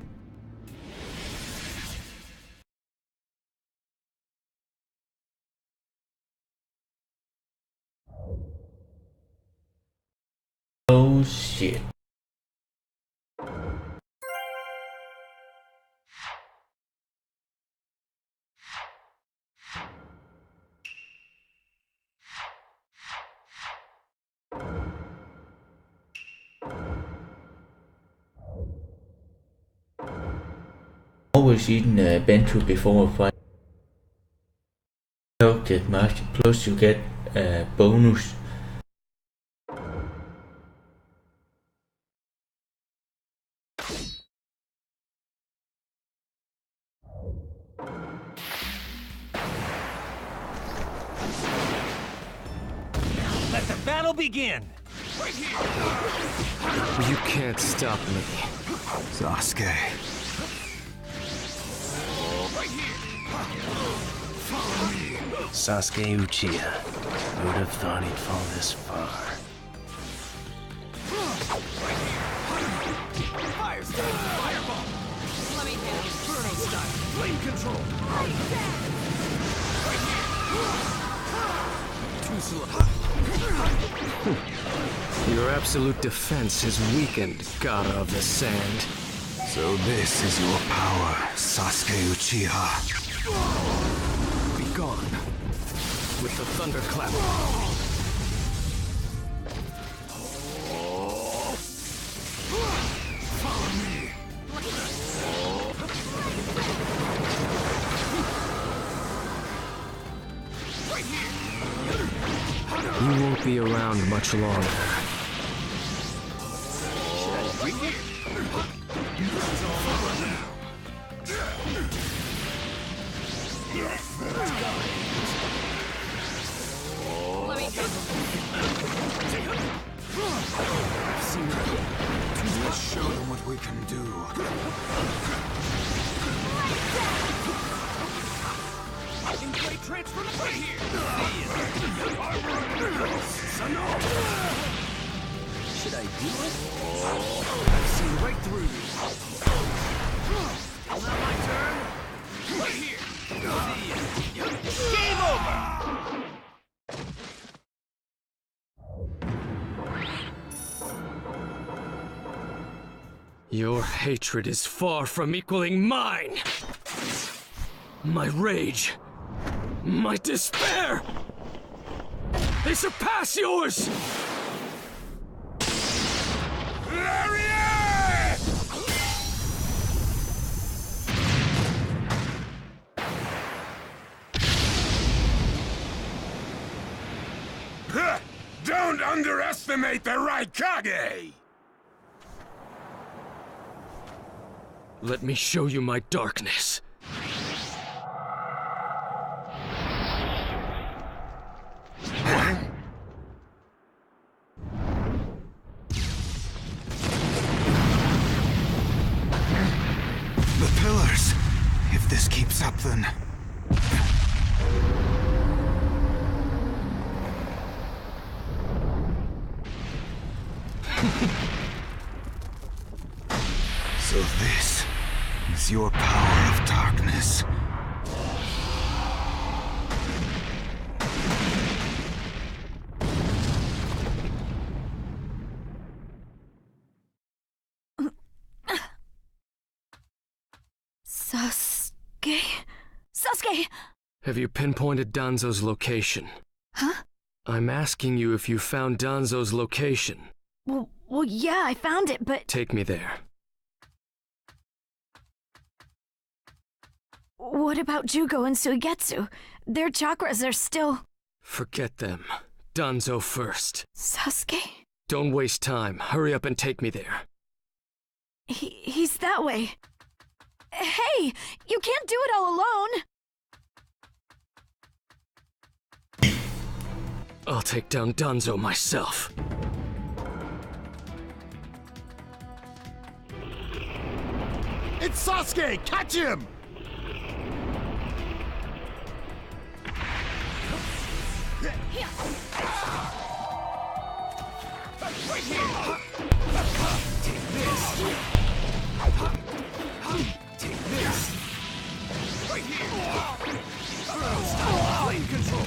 S1: Oh shit. Always eaten bento before a fight. Get master plus you get a bonus.
S6: Let the battle begin!
S12: You can't stop me.
S18: Sasuke.
S21: Sasuke Uchiha. Who would have thought he'd fall this far?
S12: Fire style, fireball! Let me hit Inferno style, flame control! Too slow. Your absolute defense has weakened, Gaara of the Sand.
S18: So this is your power, Sasuke Uchiha.
S12: Be gone. With the thunderclap. Follow me. You won't be around much longer.
S18: Let's show them what we can do.
S12: Great transformation here. Should I do it? I've seen right through you. Still not my turn. Right here. Game over. Your hatred is far from equaling mine. My rage. My despair! They surpass yours!
S8: Don't underestimate the right kage!
S12: Let me show you my darkness.
S18: The pillars. If this keeps up, then... So this is your power of darkness.
S5: Sasuke? Sasuke!
S12: Have you pinpointed Danzo's location?
S5: Huh?
S12: I'm asking you if you found Danzo's location.
S5: Well, yeah, I found it, but...
S12: Take me there.
S5: What about Jugo and Suigetsu? Their chakras are still...
S12: Forget them. Danzo first.
S5: Sasuke?
S12: Don't waste time. Hurry up and take me there.
S5: He's that way. Hey! You can't do it all alone!
S12: I'll take down Danzo myself.
S23: It's Sasuke! Catch him!
S12: Right here! Take this! Take this! Right here! Stop! Lane control!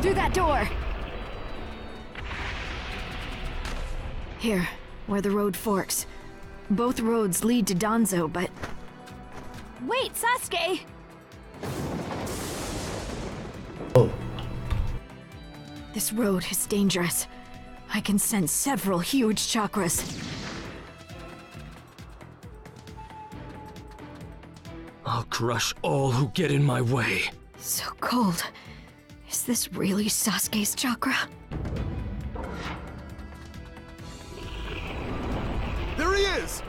S5: Through that door! Here, where the road forks. Both roads lead to Danzo, but... Wait, Sasuke!
S1: Oh.
S5: This road is dangerous. I can sense several huge chakras.
S12: I'll crush all who get in my way.
S5: So cold. Is this really Sasuke's chakra?
S23: There he is!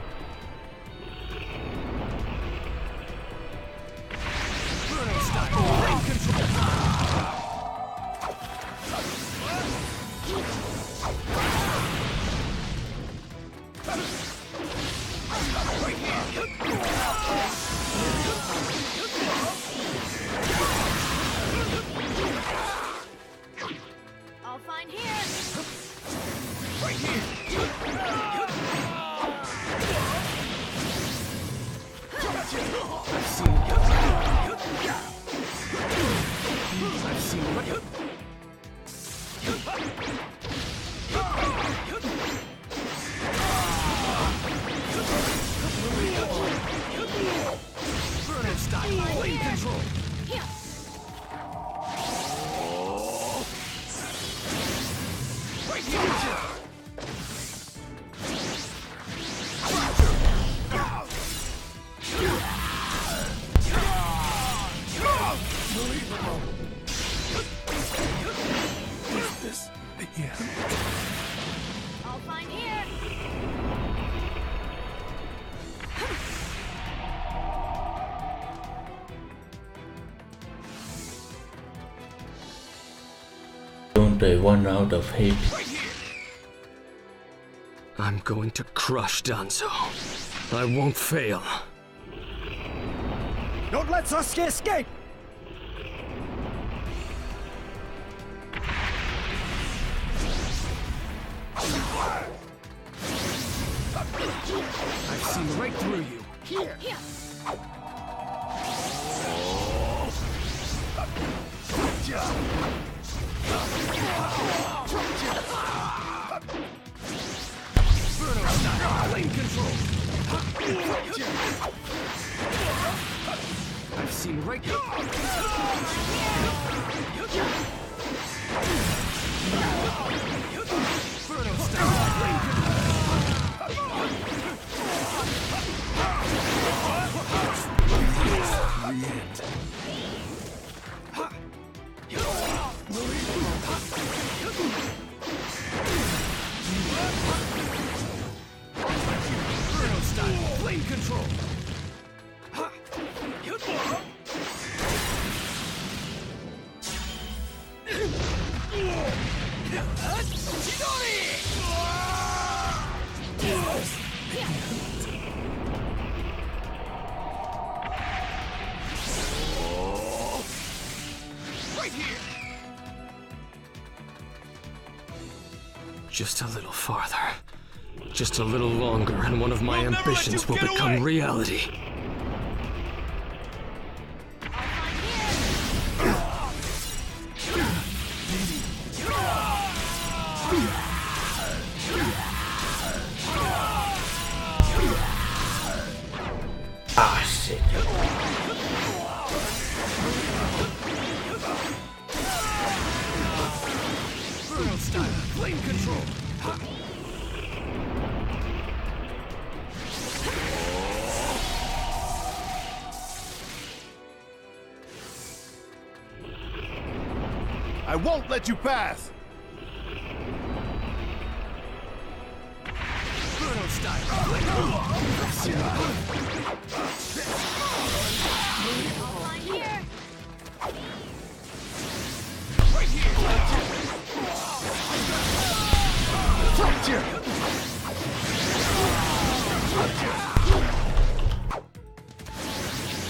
S5: I'll find here.
S12: Right here. I've seen Burner style, lane control. Right here.
S5: I'll find here.
S1: Don't run out of hate.
S12: I'm going to crush Danzo. I won't fail.
S23: Don't let Sasuke escape!
S12: I've seen right through you.
S23: Here!
S12: Lane control. I've seen right through. Inferno style. Lane Inferno style. Flame control. Right here. Just a little farther. Just a little longer, and one of my ambitions will become reality.
S23: I won't let you pass!
S12: Bruno style.
S5: Here.
S12: Right here.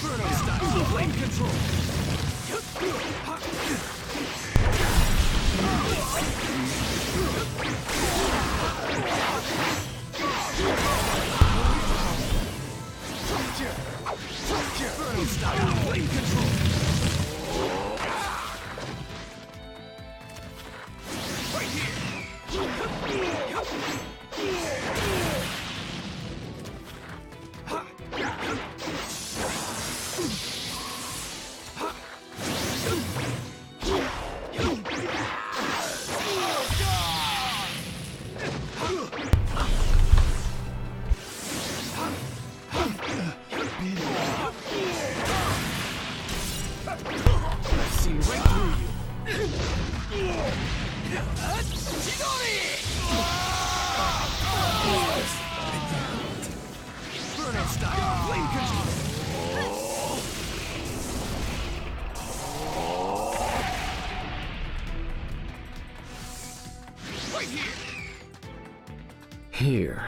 S12: Bruno style. Flame control. Bruno style. Flame control. Right here. I've seen right through you. Bruno style. Flame control. Right here.
S10: Here.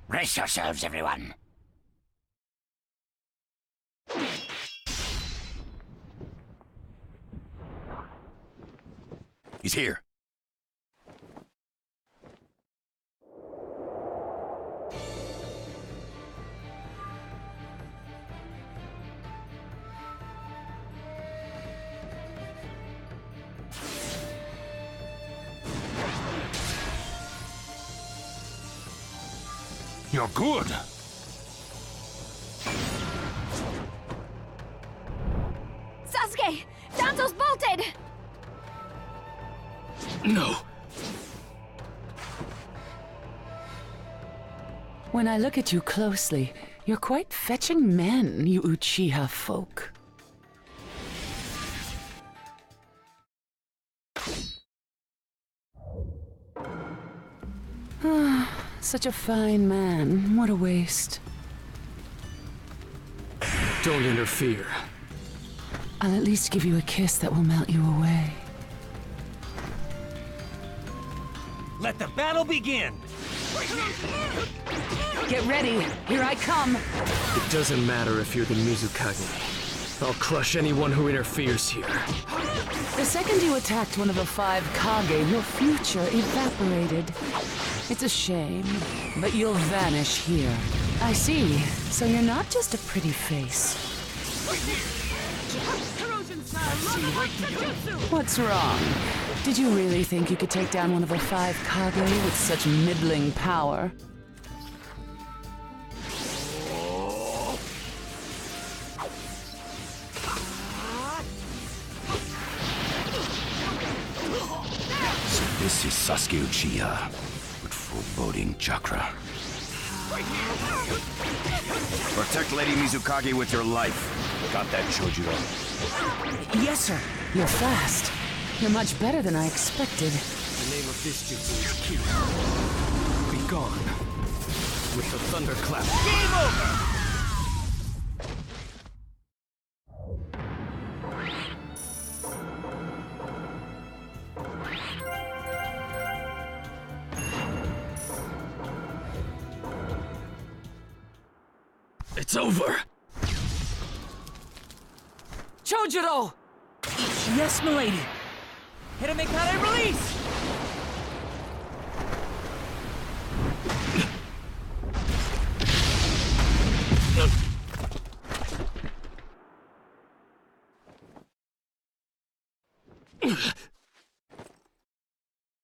S17: Brace yourselves, everyone.
S4: He's here.
S16: You're good.
S5: Sasuke! Danzo's bolted!
S16: No.
S19: When I look at you closely, you're quite fetching men, you Uchiha folk. Such a fine man. What a waste.
S12: Don't interfere.
S19: I'll at least give you a kiss that will melt you away.
S12: Let the battle begin!
S19: Get ready. Here I come.
S12: It doesn't matter if you're the Mizukage. I'll crush anyone who interferes here.
S19: The second you attacked one of the 5 kage, your future evaporated. It's a shame, but you'll vanish here. I see. So you're not just a pretty face. What's wrong? Did you really think you could take down one of the 5 kage with such middling power?
S4: So this is Sasuke Uchiha with foreboding chakra. Protect Lady Mizukage with your life. Got that, Chojuro?
S19: Yes, sir. You're fast. You're much better than I expected.
S12: The name of this jutsu is Q. Be gone. With the thunderclap. Game over! It's over!
S3: Chojuro! Yes, milady. Hiramekare release!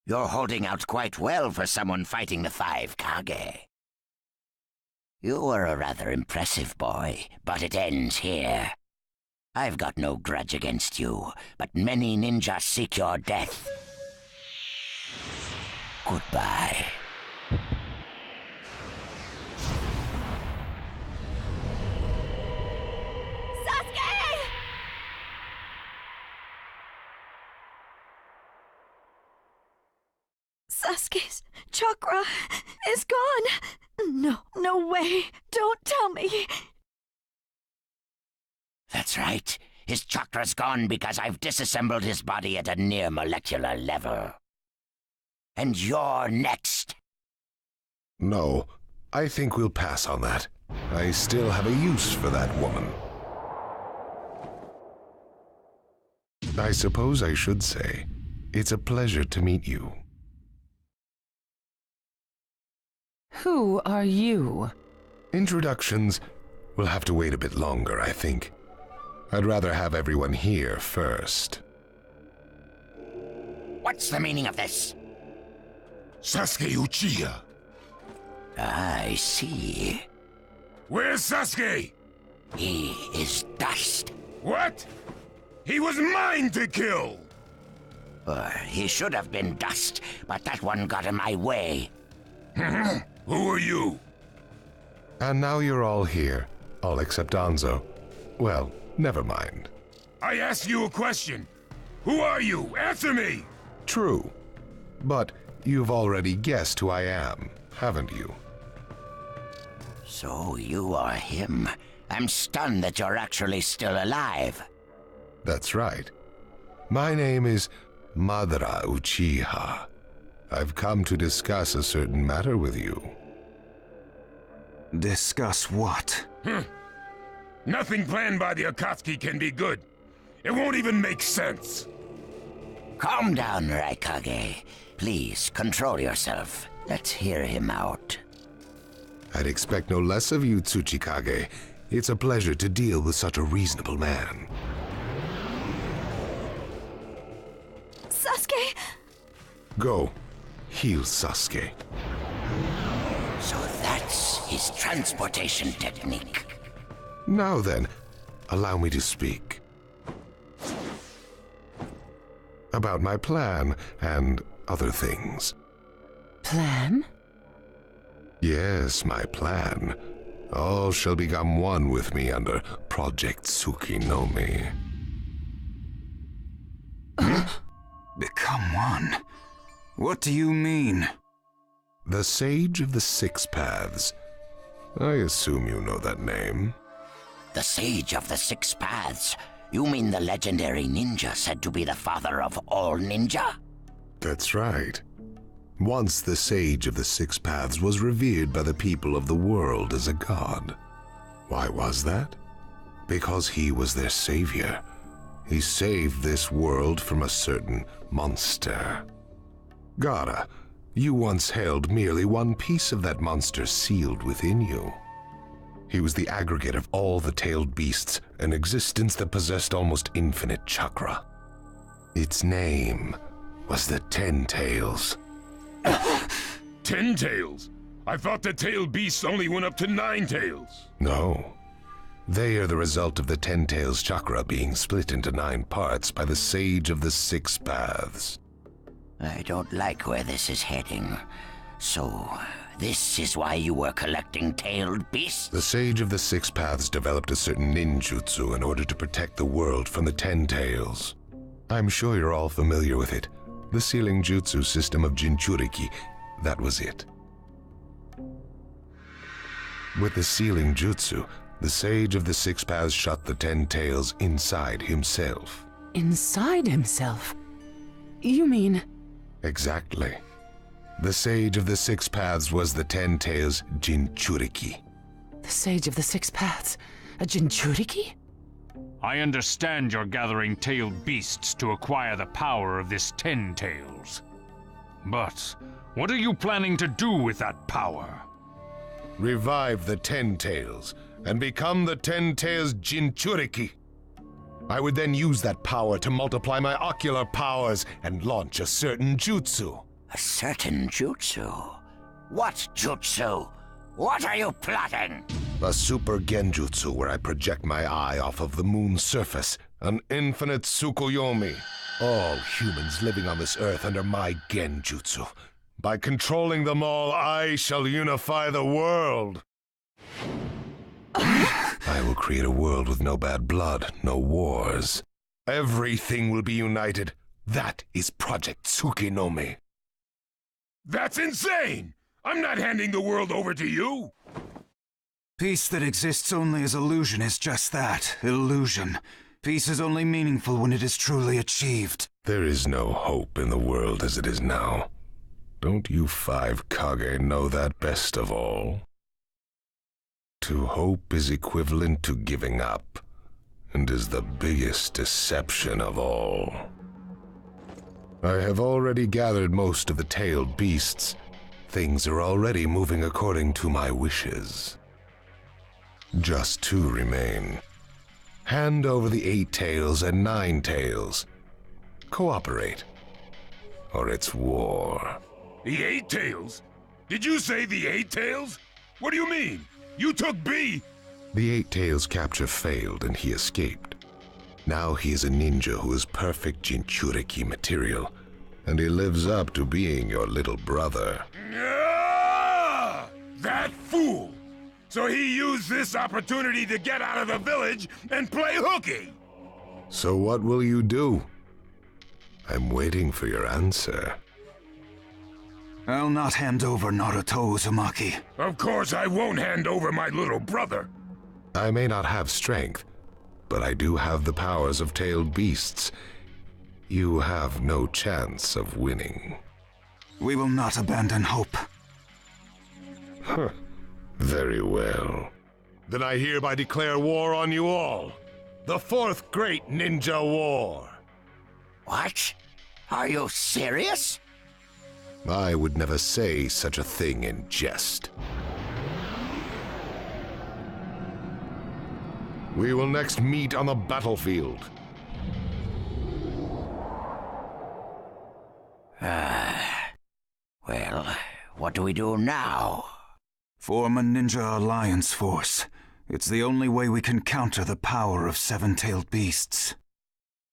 S17: You're holding out quite well for someone fighting the 5 kage. You were a rather impressive boy, but it ends here. I've got no grudge against you, but many ninjas seek your death. Goodbye.
S5: Sasuke's chakra is gone. No way. Don't tell me.
S17: That's right. His chakra's gone because I've disassembled his body at a near molecular level. And you're next.
S13: No, I think we'll pass on that. I still have a use for that woman. I suppose I should say, it's a pleasure to meet you.
S19: Who are you?
S13: Introductions will have to wait a bit longer, I think. I'd rather have everyone here first.
S17: What's the meaning of this?
S8: Sasuke Uchiha.
S17: I see.
S8: Where's Sasuke?
S17: He is dust.
S8: What? He was mine to kill!
S17: He should have been dust, but that one got in my way.
S8: Who are you?
S13: And now you're all here, all except Danzo. Well, never mind.
S8: I asked you a question. Who are you? Answer me!
S13: True. But you've already guessed who I am, haven't you?
S17: So you are him. I'm stunned that you're actually still alive.
S13: That's right. My name is Madara Uchiha. I've come to discuss a certain matter with you.
S18: Discuss what?
S8: Nothing planned by the Akatsuki can be good. It won't even make sense.
S17: Calm down, Raikage. Please, control yourself. Let's hear him out.
S13: I'd expect no less of you, Tsuchikage. It's a pleasure to deal with such a reasonable man.
S5: Sasuke!
S13: Go. Heal Sasuke.
S17: So that's his transportation technique.
S13: Now then, allow me to speak. About my plan and other things.
S19: Plan?
S13: Yes, my plan. All shall become one with me under Project Tsukinomi.
S18: Become one? What do you mean?
S13: The Sage of the Six Paths. I assume you know that name.
S17: The Sage of the Six Paths? You mean the legendary ninja said to be the father of all ninja?
S13: That's right. Once the Sage of the Six Paths was revered by the people of the world as a god. Why was that? Because he was their savior. He saved this world from a certain monster. Gaara, you once held merely one piece of that monster sealed within you. He was the aggregate of all the tailed beasts, an existence that possessed almost infinite chakra. Its name was the Ten Tails.
S8: 10 tails? I thought the tailed beasts only went up to 9 tails.
S13: No. They are the result of the Ten Tails chakra being split into 9 parts by the Sage of the Six Paths.
S17: I don't like where this is heading. So, this is why you were collecting tailed beasts?
S13: The Sage of the Six Paths developed a certain ninjutsu in order to protect the world from the Ten Tails. I'm sure you're all familiar with it. The sealing jutsu system of Jinchuriki, that was it. With the sealing jutsu, the Sage of the Six Paths shut the Ten Tails inside himself.
S19: Inside himself? You mean...
S13: Exactly. The Sage of the Six Paths was the Ten Tails Jinchuriki.
S19: The Sage of the Six Paths? A Jinchuriki?
S16: I understand you're gathering tailed beasts to acquire the power of this Ten Tails. But what are you planning to do with that power?
S13: Revive the Ten Tails and become the Ten Tails Jinchuriki. I would then use that power to multiply my ocular powers and launch a certain jutsu.
S17: A certain jutsu? What jutsu? What are you plotting?
S13: A super genjutsu where I project my eye off of the moon's surface. An infinite Tsukuyomi. All humans living on this earth under my genjutsu. By controlling them all, I shall unify the world. I will create a world with no bad blood, no wars. Everything will be united. That is Project Tsukinome.
S8: That's insane! I'm not handing the world over to you!
S18: Peace that exists only as illusion is just that, illusion. Peace is only meaningful when it is truly achieved.
S13: There is no hope in the world as it is now. Don't you 5 kage know that best of all? To hope is equivalent to giving up, and is the biggest deception of all. I have already gathered most of the tailed beasts. Things are already moving according to my wishes. Just 2 remain. Hand over the 8 tails and 9 tails. Cooperate, or it's war.
S8: The 8 tails? Did you say the 8 tails? What do you mean? You took B!
S13: The 8 tails capture failed and he escaped. Now he is a ninja who is perfect Jinchuriki material, and he lives up to being your little brother.
S8: Ah! That fool! So he used this opportunity to get out of the village and play hooky!
S13: So what will you do? I'm waiting for your answer.
S18: I'll not hand over Naruto Uzumaki.
S8: Of course I won't hand over my little brother.
S13: I may not have strength, but I do have the powers of tailed beasts. You have no chance of winning.
S18: We will not abandon hope.
S13: Huh. Very well. Then I hereby declare war on you all. The 4th Great Ninja War.
S17: What? Are you serious?
S13: I would never say such a thing in jest. We will next meet on the battlefield.
S17: Well, what do we do now?
S18: Form a ninja alliance force. It's the only way we can counter the power of 7-tailed beasts.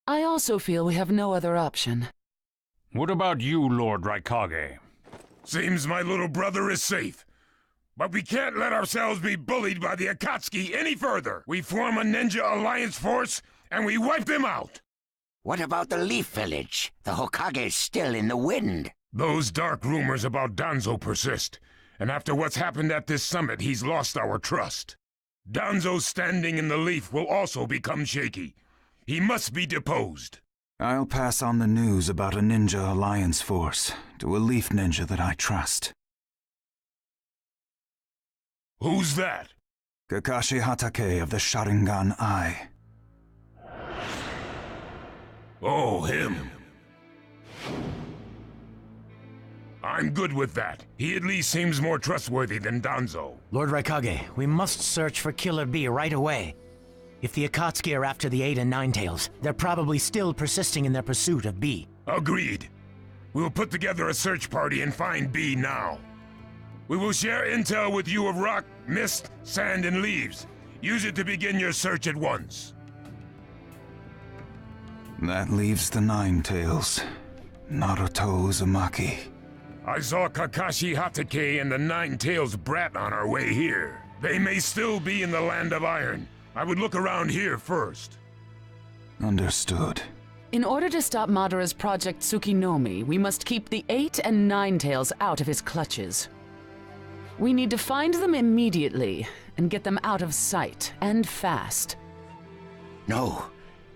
S19: I also feel we have no other option.
S16: What about you, Lord Raikage?
S8: Seems my little brother is safe. But we can't let ourselves be bullied by the Akatsuki any further. We form a ninja alliance force, and we wipe them out.
S17: What about the Leaf Village? The Hokage's still in the wind.
S8: Those dark rumors about Danzo persist, and after what's happened at this summit, he's lost our trust. Danzo's standing in the Leaf will also become shaky. He must be deposed.
S18: I'll pass on the news about a ninja alliance force to a Leaf ninja that I trust.
S8: Who's that?
S18: Kakashi Hatake of the Sharingan Eye.
S8: Oh, him. I'm good with that. He at least seems more trustworthy than Danzo.
S6: Lord Raikage, we must search for Killer Bee right away. If the Akatsuki are after the 8 and 9 tails, they're probably still persisting in their pursuit of B.
S8: Agreed. We'll put together a search party and find B now. We will share intel with you of rock, mist, sand, and leaves. Use it to begin your search at once.
S18: That leaves the 9 tails. Naruto Uzumaki.
S8: I saw Kakashi Hatake and the 9 tails brat on our way here. They may still be in the Land of Iron. I would look around here first.
S18: Understood.
S19: In order to stop Madara's Project Tsukinome, we must keep the 8 and 9 tails out of his clutches. We need to find them immediately and get them out of sight, and fast.
S17: No,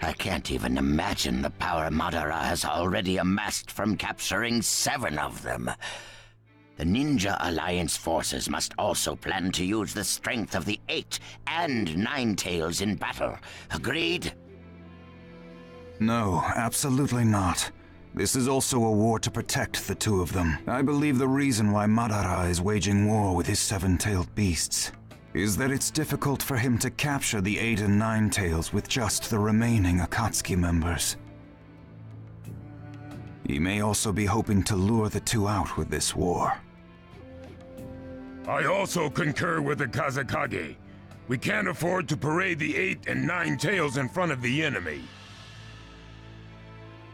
S17: I can't even imagine the power Madara has already amassed from capturing 7 of them. The Ninja Alliance forces must also plan to use the strength of the 8 and 9 tails in battle. Agreed?
S18: No, absolutely not. This is also a war to protect the 2 of them. I believe the reason why Madara is waging war with his 7-tailed beasts is that it's difficult for him to capture the 8 and 9 tails with just the remaining Akatsuki members. He may also be hoping to lure the 2 out with this war.
S8: I also concur with the Kazekage. We can't afford to parade the 8 and 9 tails in front of the enemy.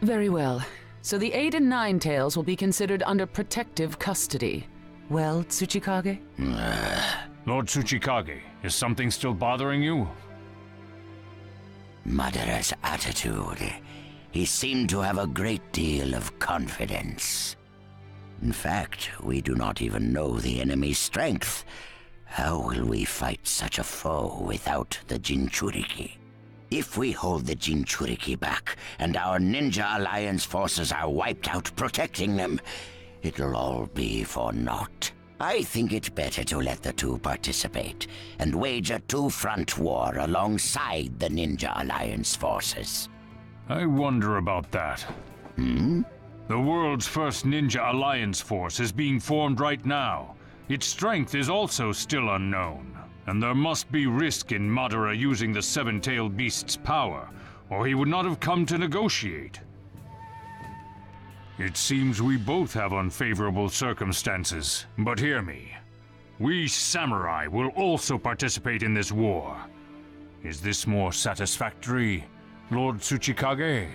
S19: Very well. So the 8 and 9 tails will be considered under protective custody. Well, Tsuchikage?
S16: Lord Tsuchikage, is something still bothering you?
S17: Madara's attitude. He seemed to have a great deal of confidence. In fact, we do not even know the enemy's strength. How will we fight such a foe without the Jinchuriki? If we hold the Jinchuriki back, and our Ninja Alliance forces are wiped out protecting them, it'll all be for naught. I think it better to let the two participate, and wage a two-front war alongside the Ninja Alliance forces.
S16: I wonder about that. The world's first Ninja Alliance force is being formed right now. Its strength is also still unknown, and there must be risk in Madara using the seven-tailed beast's power, or he would not have come to negotiate. It seems we both have unfavorable circumstances, but hear me. We samurai will also participate in this war. Is this more satisfactory, Lord Tsuchikage?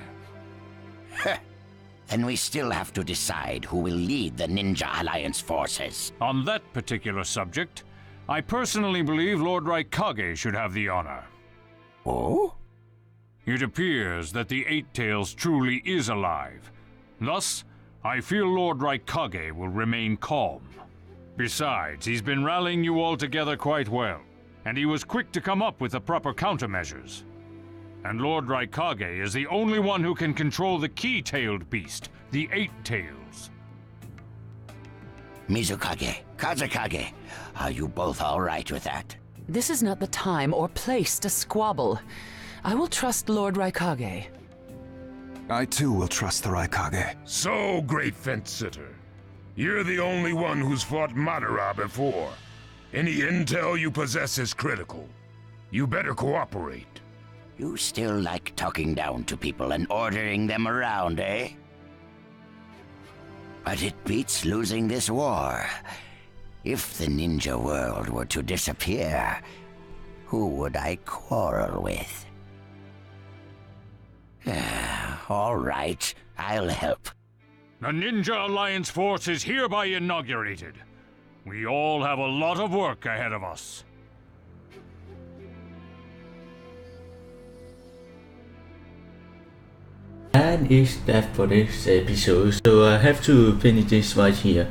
S17: Then we still have to decide who will lead the Ninja Alliance forces.
S16: On that particular subject, I personally believe Lord Raikage should have the honor.
S17: Oh?
S16: It appears that the Eight Tails truly is alive. Thus, I feel Lord Raikage will remain calm. Besides, he's been rallying you all together quite well, and he was quick to come up with the proper countermeasures. And Lord Raikage is the only one who can control the key-tailed beast, the Eight Tails.
S17: Mizukage, Kazekage, are you both all right with that?
S19: This is not the time or place to squabble. I will trust Lord Raikage.
S18: I too will trust the Raikage.
S8: So, great fence-sitter. You're the only one who's fought Madara before. Any intel you possess is critical. You better cooperate.
S17: You still like talking down to people and ordering them around, eh? But it beats losing this war. If the ninja world were to disappear, who would I quarrel with? All right, I'll help.
S16: The Ninja Alliance force is hereby inaugurated. We all have a lot of work ahead of us.
S1: And is that for this episode, so I have to finish this right here.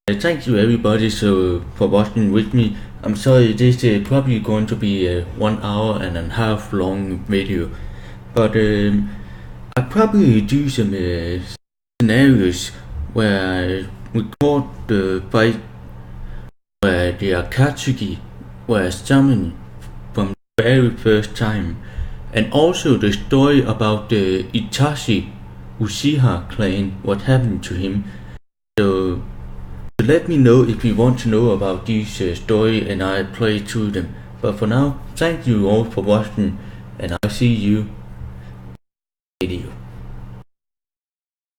S1: Thank you everybody for watching with me. I'm sorry this is probably going to be a 1 hour and a half long video, but I probably do some scenarios where I record the fight where the Akatsuki were summoned from the very first time. And also the story about the Itachi Uchiha clan, what happened to him. So let me know if you want to know about this story and I play through them. But for now, thank you all for watching and I'll see you in the video.